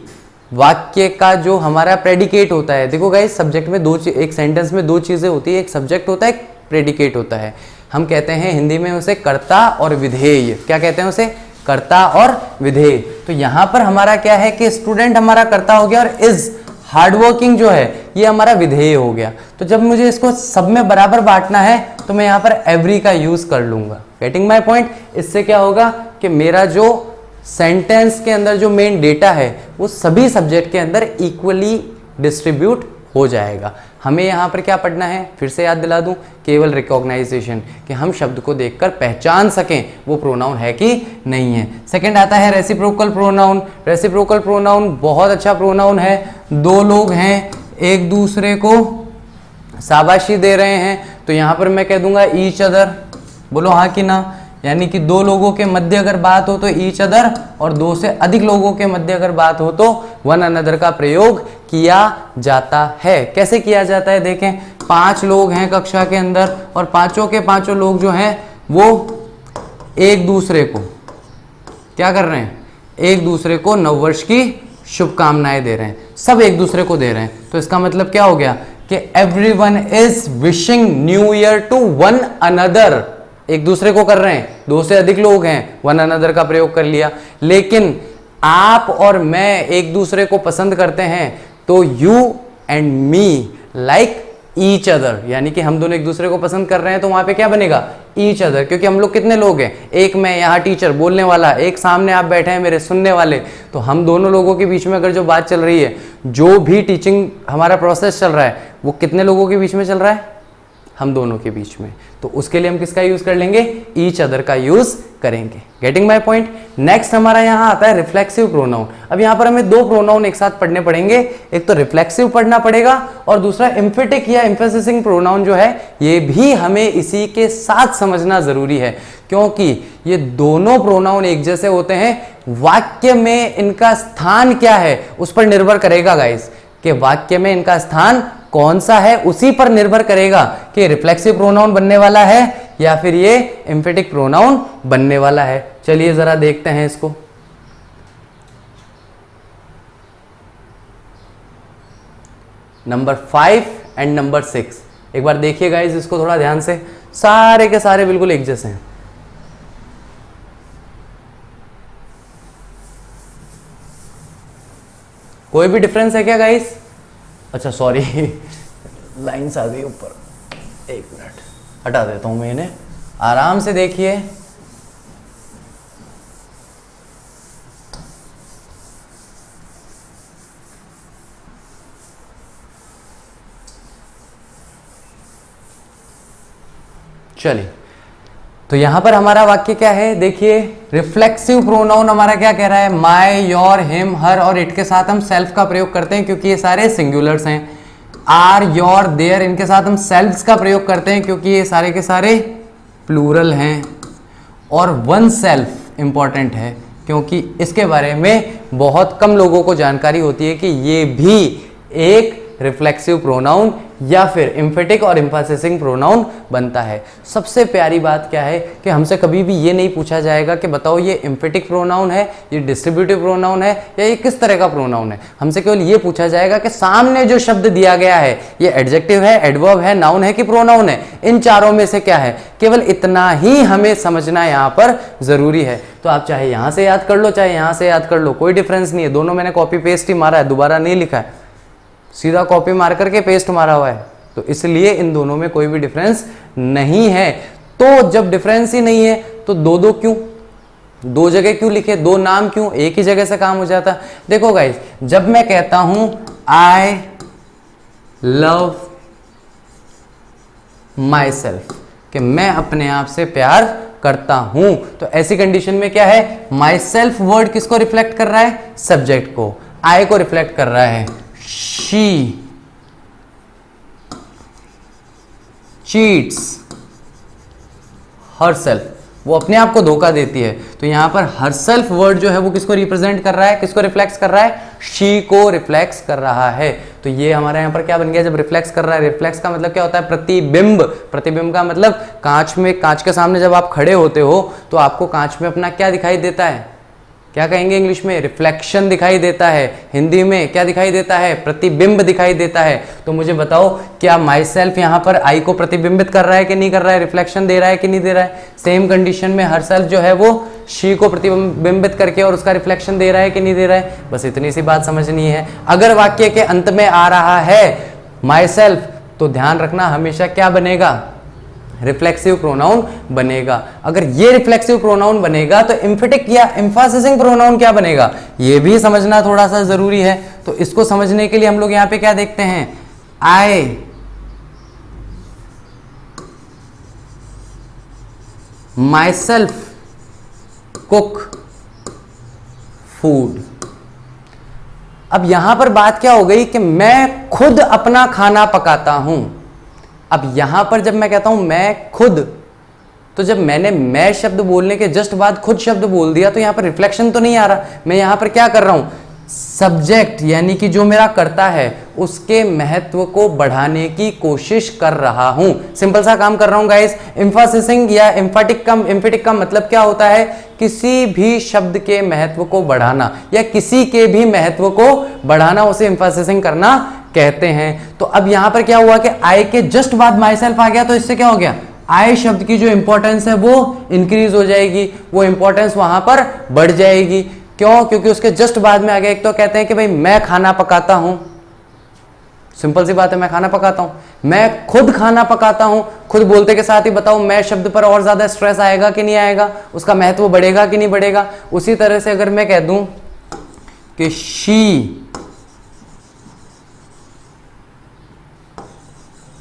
वाक्य का जो हमारा प्रेडिकेट होता है, देखो गाइस सब्जेक्ट में एक सेंटेंस में दो चीजें होती है, एक सब्जेक्ट होता है, एक प्रेडिकेट होता है। हम कहते हैं हिंदी में उसे कर्ता और विधेय। क्या कहते हैं उसे? कर्ता और विधेय। तो यहां पर हमारा क्या है कि स्टूडेंट हमारा कर्ता हो गया और इज हार्डवर्किंग जो है ये हमारा विधेय हो गया। तो जब मुझे इसको सब में बराबर बांटना है तो मैं यहां पर एवरी का यूज कर लूंगा। Getting my point? इससे क्या होगा कि मेरा जो सेंटेंस के अंदर जो मेन डेटा है वो सभी सब्जेक्ट के अंदर इक्वली डिस्ट्रीब्यूट हो जाएगा। हमें यहाँ पर क्या पढ़ना है? फिर से याद दिला दूं, केवल रिकॉग्नाइजेशन, कि हम शब्द को देखकर पहचान सकें वो प्रोनाउन है कि नहीं है। सेकंड आता है रेसिप्रोकल प्रोनाउन। रेसिप्रोकल प्रोनाउन बहुत अच्छा प्रोनाउन है। दो लोग हैं, एक दूसरे को शाबाशी दे रहे हैं, तो यहाँ पर मैं कह दूंगा ईच अदर। बोलो हाँ कि ना? यानी कि दो लोगों के मध्य अगर बात हो तो ईच अदर, और दो से अधिक लोगों के मध्य अगर बात हो तो वन अनदर का प्रयोग किया जाता है। कैसे किया जाता है? देखें, 5 लोग हैं कक्षा के अंदर और पांचों के पांचों लोग जो हैं वो एक दूसरे को क्या कर रहे हैं? एक दूसरे को नववर्ष की शुभकामनाएं दे रहे हैं। सब एक दूसरे को दे रहे हैं। तो इसका मतलब क्या हो गया कि everyone is wishing new year to one another. एक दूसरे को कर रहे हैं, दो से अधिक लोग हैं, वन अनदर का प्रयोग कर लिया। लेकिन आप और मैं एक दूसरे को पसंद करते हैं तो you and me like each other, यानी कि हम दोनों एक दूसरे को पसंद कर रहे हैं तो वहां पे क्या बनेगा? Each other. क्योंकि हम लोग कितने लोग हैं? एक मैं यहाँ टीचर बोलने वाला, एक सामने आप बैठे हैं मेरे सुनने वाले। तो हम दोनों लोगों के बीच में अगर जो बात चल रही है, जो भी टीचिंग हमारा प्रोसेस चल रहा है, वो कितने लोगों के बीच में चल रहा है? हम दोनों के बीच में। तो उसके लिए हम किसका यूज कर लेंगे? ईच अदर का यूज करेंगे। Getting my point? नेक्स्ट हमारा यहाँ आता है रिफ्लेक्सिव प्रोनाउन। अब यहाँ पर हमें दो प्रोनाउन एक साथ पढ़ने पड़ेंगे। एक तो रिफ्लेक्सिव पढ़ना पड़ेगा और दूसरा एम्फेटिक या एम्फेसिसिंग प्रोनाउन जो है ये भी हमें इसी के साथ समझना जरूरी है। क्योंकि ये दोनों प्रोनाउन एक जैसे होते हैं। वाक्य में इनका स्थान क्या है उस पर निर्भर करेगा गाइस, कि वाक्य में इनका स्थान कौन सा है, उसी पर निर्भर करेगा कि रिफ्लेक्सिव प्रोनाउन बनने वाला है या फिर ये एम्फेटिक प्रोनाउन बनने वाला है। चलिए जरा देखते हैं इसको। नंबर 5 एंड नंबर 6 एक बार देखिए गाइस इसको थोड़ा ध्यान से, सारे के सारे बिल्कुल एक जैसे हैं। कोई भी डिफरेंस है क्या गाइस? अच्छा सॉरी लाइन्स आ गई ऊपर, एक मिनट हटा देता हूं मैं इन्हें, आराम से देखिए। चलिए तो यहां पर हमारा वाक्य क्या है, देखिए रिफ्लेक्सिव प्रोनाउन हमारा क्या कह रहा है, माय, योर, हिम, हर और इट के साथ हम सेल्फ का प्रयोग करते हैं क्योंकि ये सारे सिंगुलर्स हैं। आर, योर, देयर इनके साथ हम सेल्फ्स का प्रयोग करते हैं क्योंकि ये सारे के सारे प्लूरल हैं। और वन सेल्फ इंपॉर्टेंट है क्योंकि इसके बारे में बहुत कम लोगों को जानकारी होती है कि ये भी एक रिफ्लेक्सिव प्रोनाउन या फिर एम्फेटिक और एम्फासिसिंग प्रोनाउन बनता है। सबसे प्यारी बात क्या है कि हमसे कभी भी ये नहीं पूछा जाएगा कि बताओ ये एम्फेटिक प्रोनाउन है, ये डिस्ट्रीब्यूटिव प्रोनाउन है या ये किस तरह का प्रोनाउन है। हमसे केवल ये पूछा जाएगा कि सामने जो शब्द दिया गया है ये एडजेक्टिव है, एडवर्ब है, नाउन है कि प्रोनाउन है, इन चारों में से क्या है। केवल इतना ही हमें समझना यहाँ पर जरूरी है। तो आप चाहे यहाँ से याद कर लो चाहे यहाँ से याद कर लो, कोई डिफरेंस नहीं है। दोनों मैंने कॉपी पेस्ट ही मारा है, दोबारा नहीं लिखा है, सीधा कॉपी मार करके पेस्ट मारा हुआ है। तो इसलिए इन दोनों में कोई भी डिफरेंस नहीं है। तो जब डिफरेंस ही नहीं है तो दो दो क्यों, दो जगह क्यों लिखे, दो नाम क्यों, एक ही जगह से काम हो जाता। देखो गाइस, जब मैं कहता हूं आई लव माई सेल्फ, कि मैं अपने आप से प्यार करता हूं, तो ऐसी कंडीशन में क्या है, माई सेल्फ वर्ड किसको रिफ्लेक्ट कर रहा है, सब्जेक्ट को, आई को रिफ्लेक्ट कर रहा है। शी चीट्स हरसेल्फ, वो अपने आप को धोखा देती है। तो यहां पर हरसेल्फ वर्ड जो है वो किसको रिप्रेजेंट कर रहा है, किसको रिफ्लेक्स कर रहा है, शी को रिफ्लेक्स कर रहा है। तो ये हमारे यहां पर क्या बन गया, जब रिफ्लेक्स कर रहा है, रिफ्लेक्स का मतलब क्या होता है, प्रतिबिंब। प्रतिबिंब का मतलब कांच में, कांच के सामने जब आप खड़े होते हो तो आपको कांच में अपना क्या दिखाई देता है, क्या कहेंगे इंग्लिश में, रिफ्लेक्शन दिखाई देता है। हिंदी में क्या दिखाई देता है, प्रतिबिंब दिखाई देता है। तो मुझे बताओ क्या माई सेल्फ यहाँ पर आई को प्रतिबिंबित कर रहा है कि नहीं कर रहा है, रिफ्लेक्शन दे रहा है कि नहीं दे रहा है। सेम कंडीशन में हर सेल्फ जो है वो शी को प्रतिबिंबित करके और उसका रिफ्लेक्शन दे रहा है कि नहीं दे रहा है। बस इतनी सी बात समझनी है। अगर वाक्य के अंत में आ रहा है माई सेल्फ तो ध्यान रखना हमेशा क्या बनेगा, रिफ्लेक्सिव प्रोनाउन बनेगा। अगर ये रिफ्लेक्सिव प्रोनाउन बनेगा तो एम्फेटिक या एम्फासिसिंग प्रोनाउन क्या बनेगा, ये भी समझना थोड़ा सा जरूरी है। तो इसको समझने के लिए हम लोग यहां पे क्या देखते हैं, आई माई सेल्फ कुक फूड। अब यहां पर बात क्या हो गई कि मैं खुद अपना खाना पकाता हूं। अब यहां पर जब मैं कहता हूं मैं खुद, तो जब मैंने मैं शब्द बोलने के जस्ट बाद खुद शब्द बोल दिया तो यहां पर रिफ्लेक्शन तो नहीं आ रहा। मैं यहां पर क्या कर रहा हूं, सब्जेक्ट यानी कि जो मेरा कर्ता है उसके महत्व को बढ़ाने की कोशिश कर रहा हूं। सिंपल सा काम कर रहा हूं गाइस। एम्फासिसिंग या एम्फेटिक का मतलब क्या होता है, किसी भी शब्द के महत्व को बढ़ाना या किसी के भी महत्व को बढ़ाना, उसे एम्फासिसिंग करना कहते हैं। तो अब यहां पर क्या हुआ कि आई के जस्ट बाद माई सेल्फ आ गया, तो इससे क्या हो गया, आई शब्द की जो इंपॉर्टेंस है वो इंक्रीज हो जाएगी, वो इंपॉर्टेंस वहां पर बढ़ जाएगी। क्यों, क्योंकि उसके जस्ट बाद में आ गया। एक तो कहते हैं कि भाई मैं खाना पकाता हूं, सिंपल सी बात है, मैं खाना पकाता हूं। मैं खुद खाना पकाता हूं, खुद बोलते के साथ ही बताओ मैं शब्द पर और ज्यादा स्ट्रेस आएगा कि नहीं आएगा, उसका महत्व बढ़ेगा कि नहीं बढ़ेगा। उसी तरह से अगर मैं कह दूं कि शी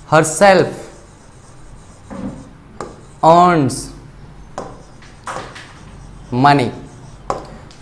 herself earns money,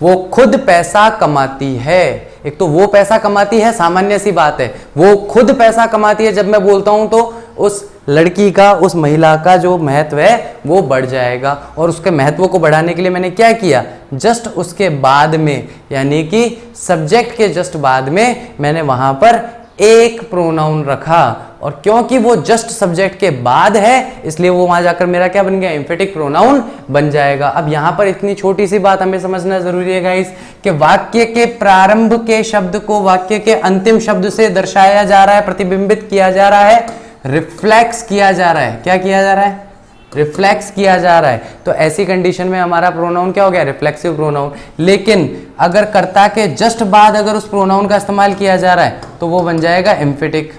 वो खुद पैसा कमाती है। एक तो वो पैसा कमाती है, सामान्य सी बात है, वो खुद पैसा कमाती है। जब मैं बोलता हूं तो उस लड़की का, उस महिला का जो महत्व है वो बढ़ जाएगा। और उसके महत्व को बढ़ाने के लिए मैंने क्या किया, जस्ट उसके बाद में, यानी कि सब्जेक्ट के जस्ट बाद में मैंने वहां पर एक प्रोनाउन रखा। और क्योंकि वो जस्ट सब्जेक्ट के बाद है इसलिए वो वहां जाकर मेरा क्या बन गया, एम्फेटिक प्रोनाउन बन जाएगा। अब यहां पर इतनी छोटी सी बात हमें समझना जरूरी है गाइस कि वाक्य के प्रारंभ के शब्द को वाक्य के अंतिम शब्द से दर्शाया जा रहा है, प्रतिबिंबित किया जा रहा है, रिफ्लेक्स किया जा रहा है। क्या किया जा रहा है, रिफ्लेक्स किया जा रहा है। तो ऐसी कंडीशन में हमारा प्रोनाउन क्या हो गया, रिफ्लेक्सिव प्रोनाउन। लेकिन अगर कर्ता के जस्ट बाद अगर उस प्रोनाउन का इस्तेमाल किया जा रहा है तो वो बन जाएगा एम्फेटिक।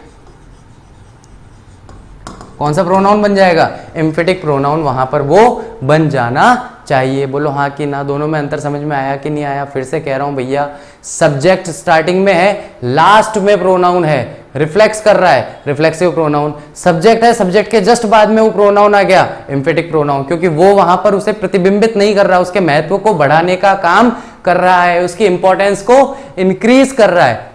कौन सा प्रोनाउन बन जाएगा, एम्फेटिक प्रोनाउन वहां पर वो बन जाना चाहिए। बोलो हाँ कि ना, दोनों में अंतर समझ में आया कि नहीं आया। फिर से कह रहा हूं भैया, सब्जेक्ट स्टार्टिंग में है, लास्ट में प्रोनाउन है, रिफ्लेक्स कर रहा है, रिफ्लेक्सिव प्रोनाउन। सब्जेक्ट है, सब्जेक्ट के जस्ट बाद में वो प्रोनाउन आ गया, एम्फेटिक प्रोनाउन, क्योंकि वो वहां पर उसे प्रतिबिंबित नहीं कर रहा, उसके महत्व को बढ़ाने का काम कर रहा है, उसकी इंपॉर्टेंस को इंक्रीज कर रहा है।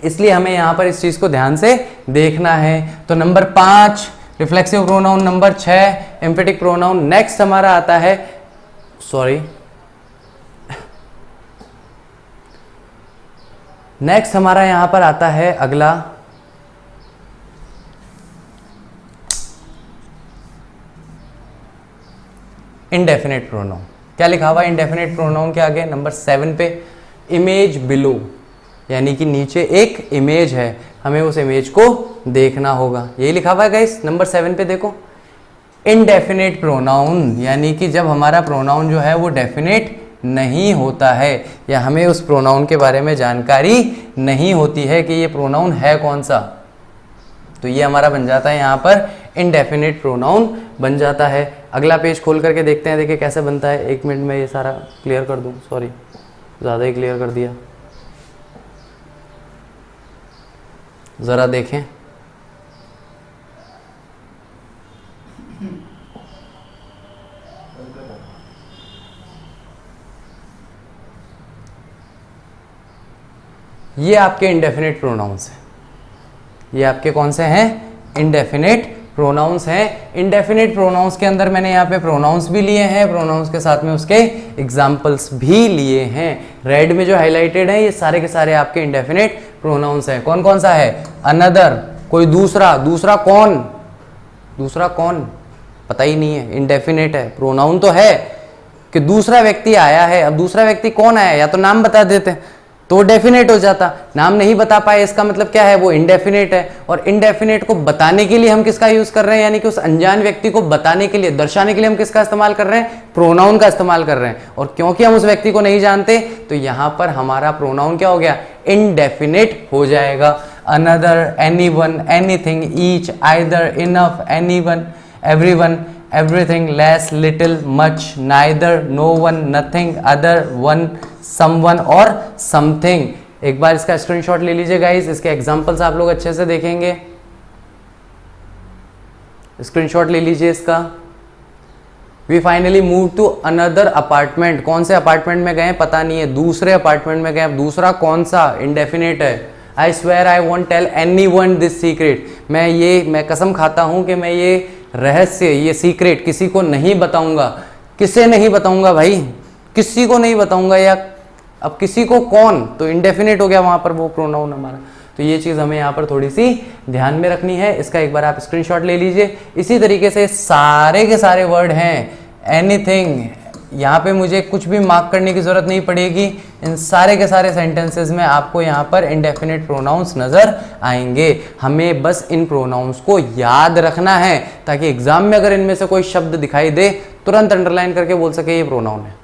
इसलिए हमें यहां पर इस चीज को ध्यान से देखना है। तो number 5 reflexive pronoun, number 6 emphatic pronoun. Next हमारा आता है, नेक्स्ट हमारा यहां पर आता है अगला इंडेफिनिट प्रोनाउन। क्या लिखा हुआ है इंडेफिनिट प्रोनाउन के आगे, नंबर 7 पे, इमेज बिलो, यानी कि नीचे एक इमेज है, हमें उस इमेज को देखना होगा। यही लिखा हुआ है गाइस, नंबर 7 पे देखो, इनडेफिनेट प्रोनाउन, यानी कि जब हमारा प्रोनाउन जो है वो डेफिनेट नहीं होता है या हमें उस प्रोनाउन के बारे में जानकारी नहीं होती है कि ये प्रोनाउन है कौन सा, तो ये हमारा बन जाता है यहाँ पर इनडेफिनेट प्रोनाउन बन जाता है। अगला पेज खोल करके देखते हैं, देखिए कैसे बनता है। 1 मिनट में ये सारा क्लियर कर दूँ, सॉरी ज़्यादा ही क्लियर कर दिया, ज़रा देखें। ये आपके इंडेफिनेट प्रोनाउंस हैं, ये आपके कौन से हैं, इंडेफिनेट प्रोनाउंस हैं। इंडेफिनेट प्रोनाउंस के अंदर मैंने यहाँ पे प्रोनाउंस भी लिए हैं, प्रोनाउंस के साथ में उसके एग्जाम्पल्स भी लिए हैं। रेड में जो हाईलाइटेड है ये सारे के सारे आपके इंडेफिनेट प्रोनाउंस हैं। कौन कौन सा है, अनदर, कोई दूसरा, दूसरा कौन, दूसरा कौन पता ही नहीं है, इंडेफिनेट है। प्रोनाउन तो है कि दूसरा व्यक्ति आया है, अब दूसरा व्यक्ति कौन आया, या तो नाम बता देते तो डेफिनेट हो जाता, नाम नहीं बता पाए इसका मतलब क्या है, वो इंडेफिनेट है। और इंडेफिनेट को बताने के लिए हम किसका यूज कर रहे हैं, यानी कि उस अनजान व्यक्ति को बताने के लिए, दर्शाने के लिए हम किसका इस्तेमाल कर रहे हैं, प्रोनाउन का इस्तेमाल कर रहे हैं। और क्योंकि हम उस व्यक्ति को नहीं जानते तो यहां पर हमारा प्रोनाउन क्या हो गया, इंडेफिनेट हो जाएगा। Another, anyone, anything, each, either, enough, anyone, everyone, everything, less, little, much, neither, no one, nothing, other, one, someone और something। एक बार इसका स्क्रीनशॉट ले लीजिए गाइस, इसके एग्जांपल्स आप लोग अच्छे से देखेंगे, स्क्रीनशॉट ले लीजिए इसका। We finally moved to another apartment, कौन से अपार्टमेंट में गए पता नहीं है, दूसरे अपार्टमेंट में गए। अब दूसरा कौन सा, इंडेफिनेट है। I swear I won't tell anyone this secret, मैं कसम खाता हूं कि मैं ये रहस्य, ये सीक्रेट किसी को नहीं बताऊंगा। किसे नहीं बताऊंगा भाई, किसी को नहीं बताऊंगा, या अब किसी को कौन, तो इंडेफिनेट हो गया वहां पर वो प्रोनाउन हमारा। तो ये चीज़ हमें यहाँ पर थोड़ी सी ध्यान में रखनी है, इसका एक बार आप स्क्रीनशॉट ले लीजिए। इसी तरीके से सारे के सारे वर्ड हैं, एनीथिंग, यहाँ पे मुझे कुछ भी मार्क करने की ज़रूरत नहीं पड़ेगी, इन सारे के सारे सेंटेंसेस में आपको यहाँ पर इंडेफिनेट प्रोनाउंस नज़र आएंगे। हमें बस इन प्रोनाउंस को याद रखना है ताकि एग्जाम में अगर इनमें से कोई शब्द दिखाई दे तुरंत अंडरलाइन करके बोल सके ये प्रोनाउन है।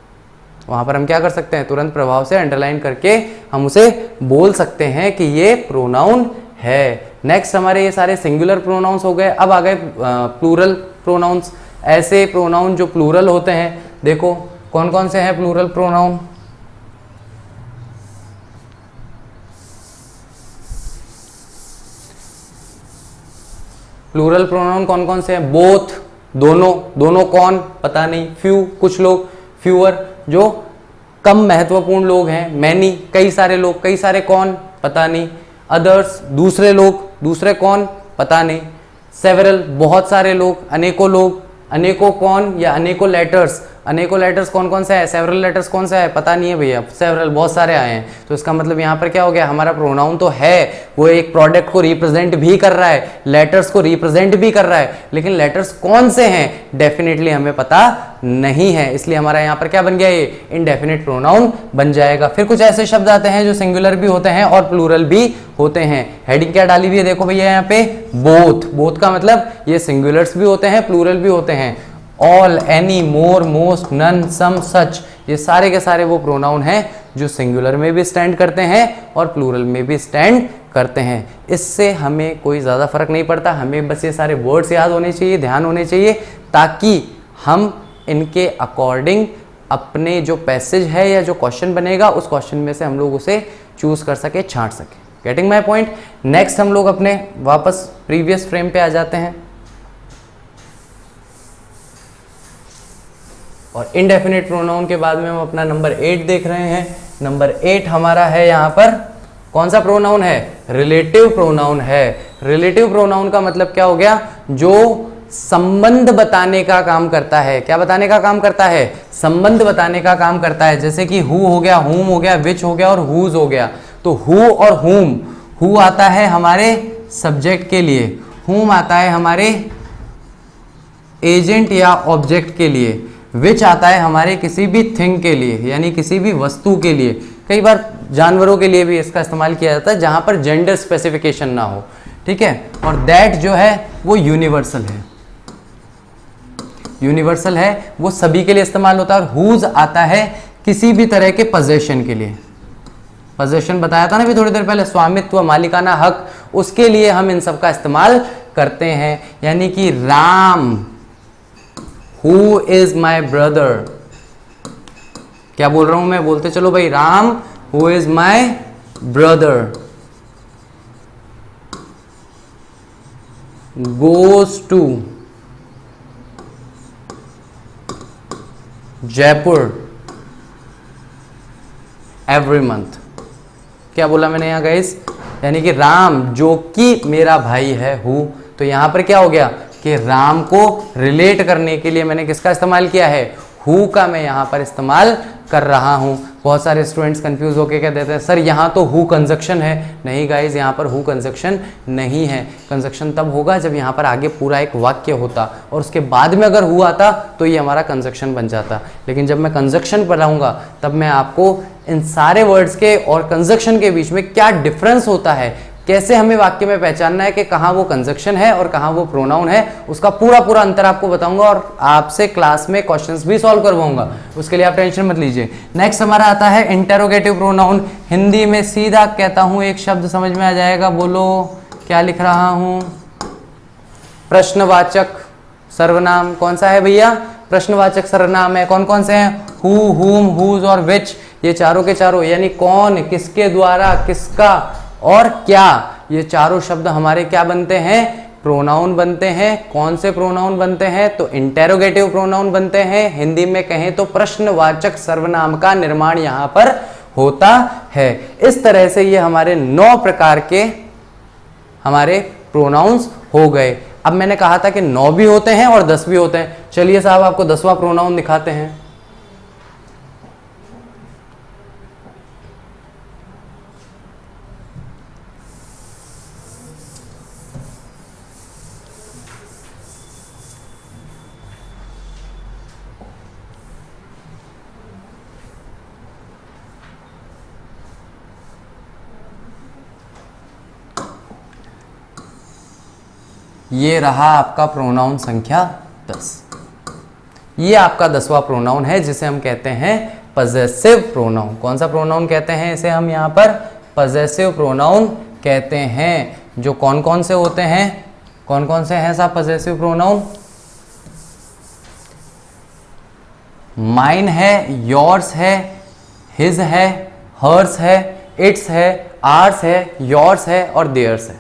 वहाँ पर हम क्या कर सकते हैं, तुरंत प्रभाव से अंडरलाइन करके हम उसे बोल सकते हैं कि ये प्रोनाउन है। नेक्स्ट हमारे ये सारे सिंगुलर प्रोनाउंस हो गए। अब आ गए प्लूरल प्रोनाउंस, ऐसे प्रोनाउन जो प्लूरल होते हैं। देखो कौन कौन से हैं प्लूरल प्रोनाउन, प्लूरल प्रोनाउन कौन कौन से हैं, बोथ, दोनों, दोनों कौन पता नहीं, फ्यू कुछ लोग, फ्यूअर जो कम महत्वपूर्ण लोग हैं, मैनी कई सारे लोग, कई सारे कौन पता नहीं, अदर्स दूसरे लोग, दूसरे कौन पता नहीं, सेवरल बहुत सारे लोग, अनेकों लोग, अनेकों कौन या अनेकों लेटर्स, अनेकों लेटर्स कौन कौन सा है, सेवरल लेटर्स कौन सा है पता नहीं है भैया, सेवरल बहुत सारे आए हैं। तो इसका मतलब यहाँ पर क्या हो गया, हमारा प्रोनाउन तो है, वो एक प्रोडक्ट को रिप्रेजेंट भी कर रहा है, लेटर्स को रिप्रेजेंट भी कर रहा है, लेकिन लेटर्स कौन से हैं डेफिनेटली हमें पता नहीं है, इसलिए हमारा यहाँ पर क्या बन गया, ये इनडेफिनिट प्रोनाउन बन जाएगा। फिर कुछ ऐसे शब्द आते हैं जो सिंगुलर भी होते हैं और प्लूरल भी होते हैं। हेडिंग क्या डाली हुई है देखो भैया यहाँ पे, बोथ। बोथ का मतलब ये सिंगुलर्स भी होते हैं, प्लूरल भी होते हैं। ऑल, एनी, मोर, मोस्ट, नन, सम, सच, ये सारे के सारे वो प्रोनाउन हैं जो सिंगुलर में भी स्टैंड करते हैं और प्लूरल में भी स्टैंड करते हैं। इससे हमें कोई ज़्यादा फर्क नहीं पड़ता, हमें बस ये सारे वर्ड्स याद होने चाहिए, ध्यान होने चाहिए, ताकि हम इनके अकॉर्डिंग अपने जो पैसेज है या जो क्वेश्चन बनेगा उस क्वेश्चन में से हम लोग उसे चूज कर सके, छांट सके। Getting my point. नेक्स्ट हम लोग अपने वापस प्रीवियस फ्रेम पे आ जाते हैं और इनडेफिनिट प्रोनाउन के बाद में हम अपना नंबर 8 देख रहे हैं। नंबर 8 हमारा है यहाँ पर कौन सा प्रोनाउन है, रिलेटिव प्रोनाउन है। रिलेटिव प्रोनाउन का मतलब क्या हो गया, जो संबंध बताने का काम करता है। क्या बताने का काम करता है, संबंध बताने का काम करता है। जैसे कि हु हो गया, हुम हो गया, विच हो गया और हुज हो गया। तो हु और हुम, हु आता है हमारे सब्जेक्ट के लिए, हुम आता है हमारे एजेंट या ऑब्जेक्ट के लिए, विच आता है हमारे किसी भी थिंग के लिए यानी किसी भी वस्तु के लिए। कई बार जानवरों के लिए भी इसका इस्तेमाल किया जाता है जहां पर जेंडर स्पेसिफिकेशन ना हो, ठीक है। और दैट जो है वो यूनिवर्सल है, यूनिवर्सल है, वो सभी के लिए इस्तेमाल होता है। और हुज आता है किसी भी तरह के पोजेशन के लिए, पोजेशन बताया था ना भी थोड़ी देर पहले, स्वामित्व, मालिकाना हक, उसके लिए हम इन सब का इस्तेमाल करते हैं। यानी कि Ram, who is my brother, क्या बोल रहा हूं मैं, बोलते चलो भाई, Ram who is my brother goes to Jaipur every month. क्या बोला मैंने यहाँ गाइस, यानी कि राम जो कि मेरा भाई है, हु, तो यहां पर क्या हो गया कि राम को रिलेट करने के लिए मैंने किसका इस्तेमाल किया है, हु का मैं यहाँ पर इस्तेमाल कर रहा हूँ। बहुत सारे स्टूडेंट्स कंफ्यूज होकर कह देते हैं सर यहाँ तो हु कंजक्शन है। नहीं गाइज, यहाँ पर हु कंजक्शन नहीं है। कंजक्शन तब होगा जब यहाँ पर आगे पूरा एक वाक्य होता और उसके बाद में अगर हु आता तो ये हमारा कंजक्शन बन जाता। लेकिन जब मैं कंजक्शन पढ़ाऊंगा तब मैं आपको इन सारे वर्ड्स के और कंजक्शन के बीच में क्या डिफरेंस होता है, कैसे हमें वाक्य में पहचानना है कि कहाँ वो कंजक्शन है और कहाँ वो प्रोनाउन है, उसका पूरा पूरा अंतर आपको बताऊंगा और आपसे क्लास में क्वेश्चंस भी सॉल्व करवाऊंगा। उसके लिए आप टेंशन मत लीजिए। नेक्स्ट हमारा आता है इंटेरोगेटिव प्रोनाउन। हिंदी में सीधा कहता हूं, एक शब्द समझ में आ जाएगा, बोलो क्या लिख रहा हूं, प्रश्नवाचक सर्वनाम। कौन सा है भैया, प्रश्नवाचक सर्वनाम है। कौन कौन से हैं, हु, हुम, हुज और विच, ये चारों के चारों, यानी कौन, किसके द्वारा, किसका और क्या, ये चारों शब्द हमारे क्या बनते हैं, प्रोनाउन बनते हैं। कौन से प्रोनाउन बनते हैं, तो इंटेरोगेटिव प्रोनाउन बनते हैं। हिंदी में कहें तो प्रश्नवाचक सर्वनाम का निर्माण यहां पर होता है। इस तरह से ये हमारे 9 प्रकार के हमारे प्रोनाउंस हो गए। अब मैंने कहा था कि 9 भी होते हैं और 10 भी होते हैं। चलिए साहब आपको 10वां प्रोनाउन दिखाते हैं। ये रहा आपका प्रोनाउन संख्या 10। ये आपका 10वां प्रोनाउन है जिसे हम कहते हैं पजेसिव प्रोनाउन। कौन सा प्रोनाउन कहते हैं इसे हम यहाँ पर, पजेसिव प्रोनाउन कहते हैं। जो कौन कौन से होते हैं, कौन कौन से हैं साहब पजेसिव प्रोनाउन, माइन है, योर्स है, हिज है, हर्स है, इट्स है, आर्स है, योर्स है और देयर्स है।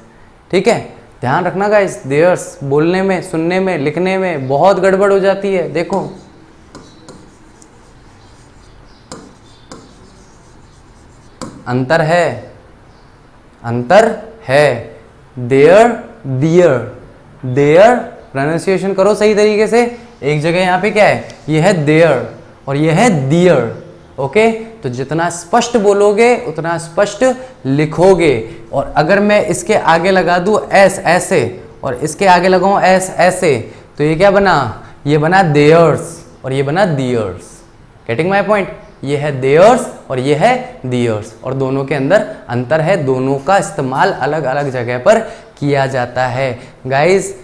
ठीक है, ध्यान रखना गाइस, देयर्स बोलने में, सुनने में, लिखने में बहुत गड़बड़ हो जाती है। देखो अंतर है, अंतर है। देयर, दियर, देयर, प्रोनाउंसिएशन करो सही तरीके से। एक जगह यहाँ पे क्या है, ये है देयर और ये है दियर। ओके, तो जितना स्पष्ट बोलोगे उतना स्पष्ट लिखोगे। और अगर मैं इसके आगे लगा दूं एस ऐसे और इसके आगे लगाऊं एस ऐसे, तो ये क्या बना, ये बना देयर्स और ये बना दियर्स। Getting my point? ये है देयर्स और ये है दियर्स, और दोनों के अंदर अंतर है, दोनों का इस्तेमाल अलग अलग जगह पर किया जाता है। गाइस,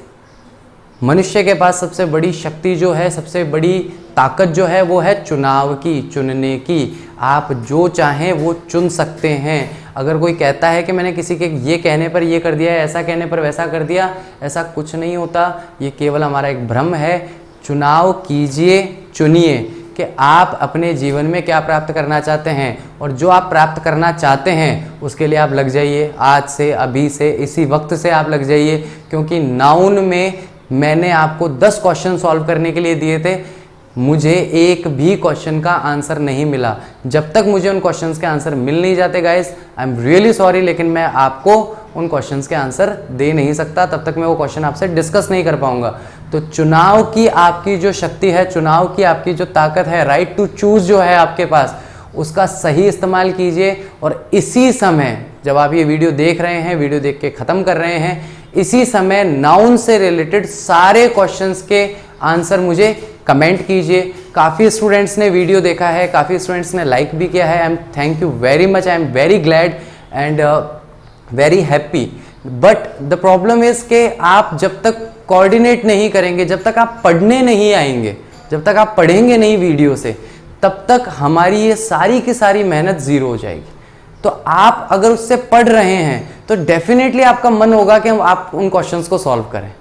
मनुष्य के पास सबसे बड़ी शक्ति जो है, सबसे बड़ी ताकत जो है वो है चुनाव की, चुनने की। आप जो चाहें वो चुन सकते हैं। अगर कोई कहता है कि मैंने किसी के ये कहने पर ये कर दिया है, ऐसा कहने पर वैसा कर दिया, ऐसा कुछ नहीं होता, ये केवल हमारा एक भ्रम है। चुनाव कीजिए, चुनिए कि आप अपने जीवन में क्या प्राप्त करना चाहते हैं, और जो आप प्राप्त करना चाहते हैं उसके लिए आप लग जाइए। आज से, अभी से, इसी वक्त से आप लग जाइए। क्योंकि नाउन में मैंने आपको 10 क्वेश्चन सॉल्व करने के लिए दिए थे, मुझे एक भी क्वेश्चन का आंसर नहीं मिला। जब तक मुझे उन क्वेश्चंस के आंसर मिल नहीं जाते guys, I am really sorry, लेकिन मैं आपको उन क्वेश्चंस के आंसर दे नहीं सकता। तब तक मैं वो क्वेश्चन आपसे डिस्कस नहीं कर पाऊंगा। तो चुनाव की आपकी जो शक्ति है, चुनाव की आपकी जो ताकत है, राइट टू चूज जो है आपके पास, उसका सही इस्तेमाल कीजिए। और इसी समय जब आप ये वीडियो देख रहे हैं, वीडियो देख के ख़त्म कर रहे हैं, इसी समय नाउन से रिलेटेड सारे क्वेश्चंस के आंसर मुझे कमेंट कीजिए। काफ़ी स्टूडेंट्स ने वीडियो देखा है, काफ़ी स्टूडेंट्स ने लाइक भी किया है। I am thank you very much, I am very glad and very happy. But the problem is के आप जब तक कोऑर्डिनेट नहीं करेंगे, जब तक आप पढ़ने नहीं आएंगे, जब तक आप पढ़ेंगे नहीं वीडियो से, तब तक हमारी ये सारी की सारी मेहनत ज़ीरो हो जाएगी। तो आप अगर उससे पढ़ रहे हैं तो डेफिनेटली आपका मन होगा कि आप उन क्वेश्चंस को सॉल्व करें।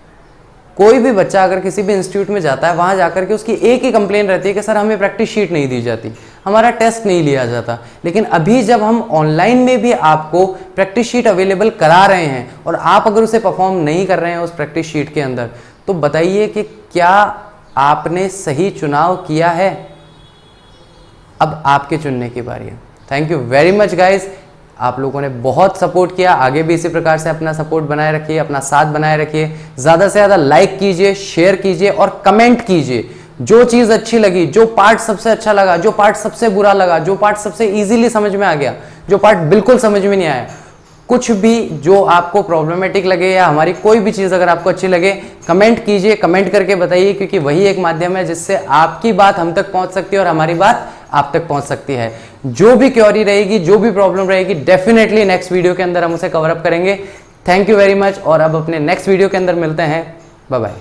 कोई भी बच्चा अगर किसी भी इंस्टीट्यूट में जाता है, वहाँ जाकर के उसकी एक ही कंप्लेन रहती है कि सर हमें प्रैक्टिस शीट नहीं दी जाती, हमारा टेस्ट नहीं लिया जाता। लेकिन अभी जब हम ऑनलाइन में भी आपको प्रैक्टिस शीट अवेलेबल करा रहे हैं और आप अगर उसे परफॉर्म नहीं कर रहे हैं उस प्रैक्टिस शीट के अंदर, तो बताइए कि क्या आपने सही चुनाव किया है? अब आपके चुनने की बारी है। Thank you very much guys, आप लोगों ने बहुत सपोर्ट किया। आगे भी इसी प्रकार से अपना सपोर्ट बनाए रखिए, अपना साथ बनाए रखिए। ज़्यादा से ज़्यादा लाइक कीजिए, शेयर कीजिए और कमेंट कीजिए। जो चीज़ अच्छी लगी, जो पार्ट सबसे अच्छा लगा, जो पार्ट सबसे बुरा लगा, जो पार्ट सबसे इजीली समझ में आ गया, जो पार्ट बिल्कुल समझ में नहीं आया, कुछ भी जो आपको प्रॉब्लमेटिक लगे या हमारी कोई भी चीज़ अगर आपको अच्छी लगे, कमेंट कीजिए, कमेंट करके बताइए। क्योंकि वही एक माध्यम है जिससे आपकी बात हम तक पहुंच सकती है और हमारी बात आप तक पहुंच सकती है। जो भी क्वेरी रहेगी, जो भी प्रॉब्लम रहेगी, डेफिनेटली नेक्स्ट वीडियो के अंदर हम उसे कवर अप करेंगे। थैंक यू वेरी मच, और अब अपने नेक्स्ट वीडियो के अंदर मिलते हैं। Bye bye.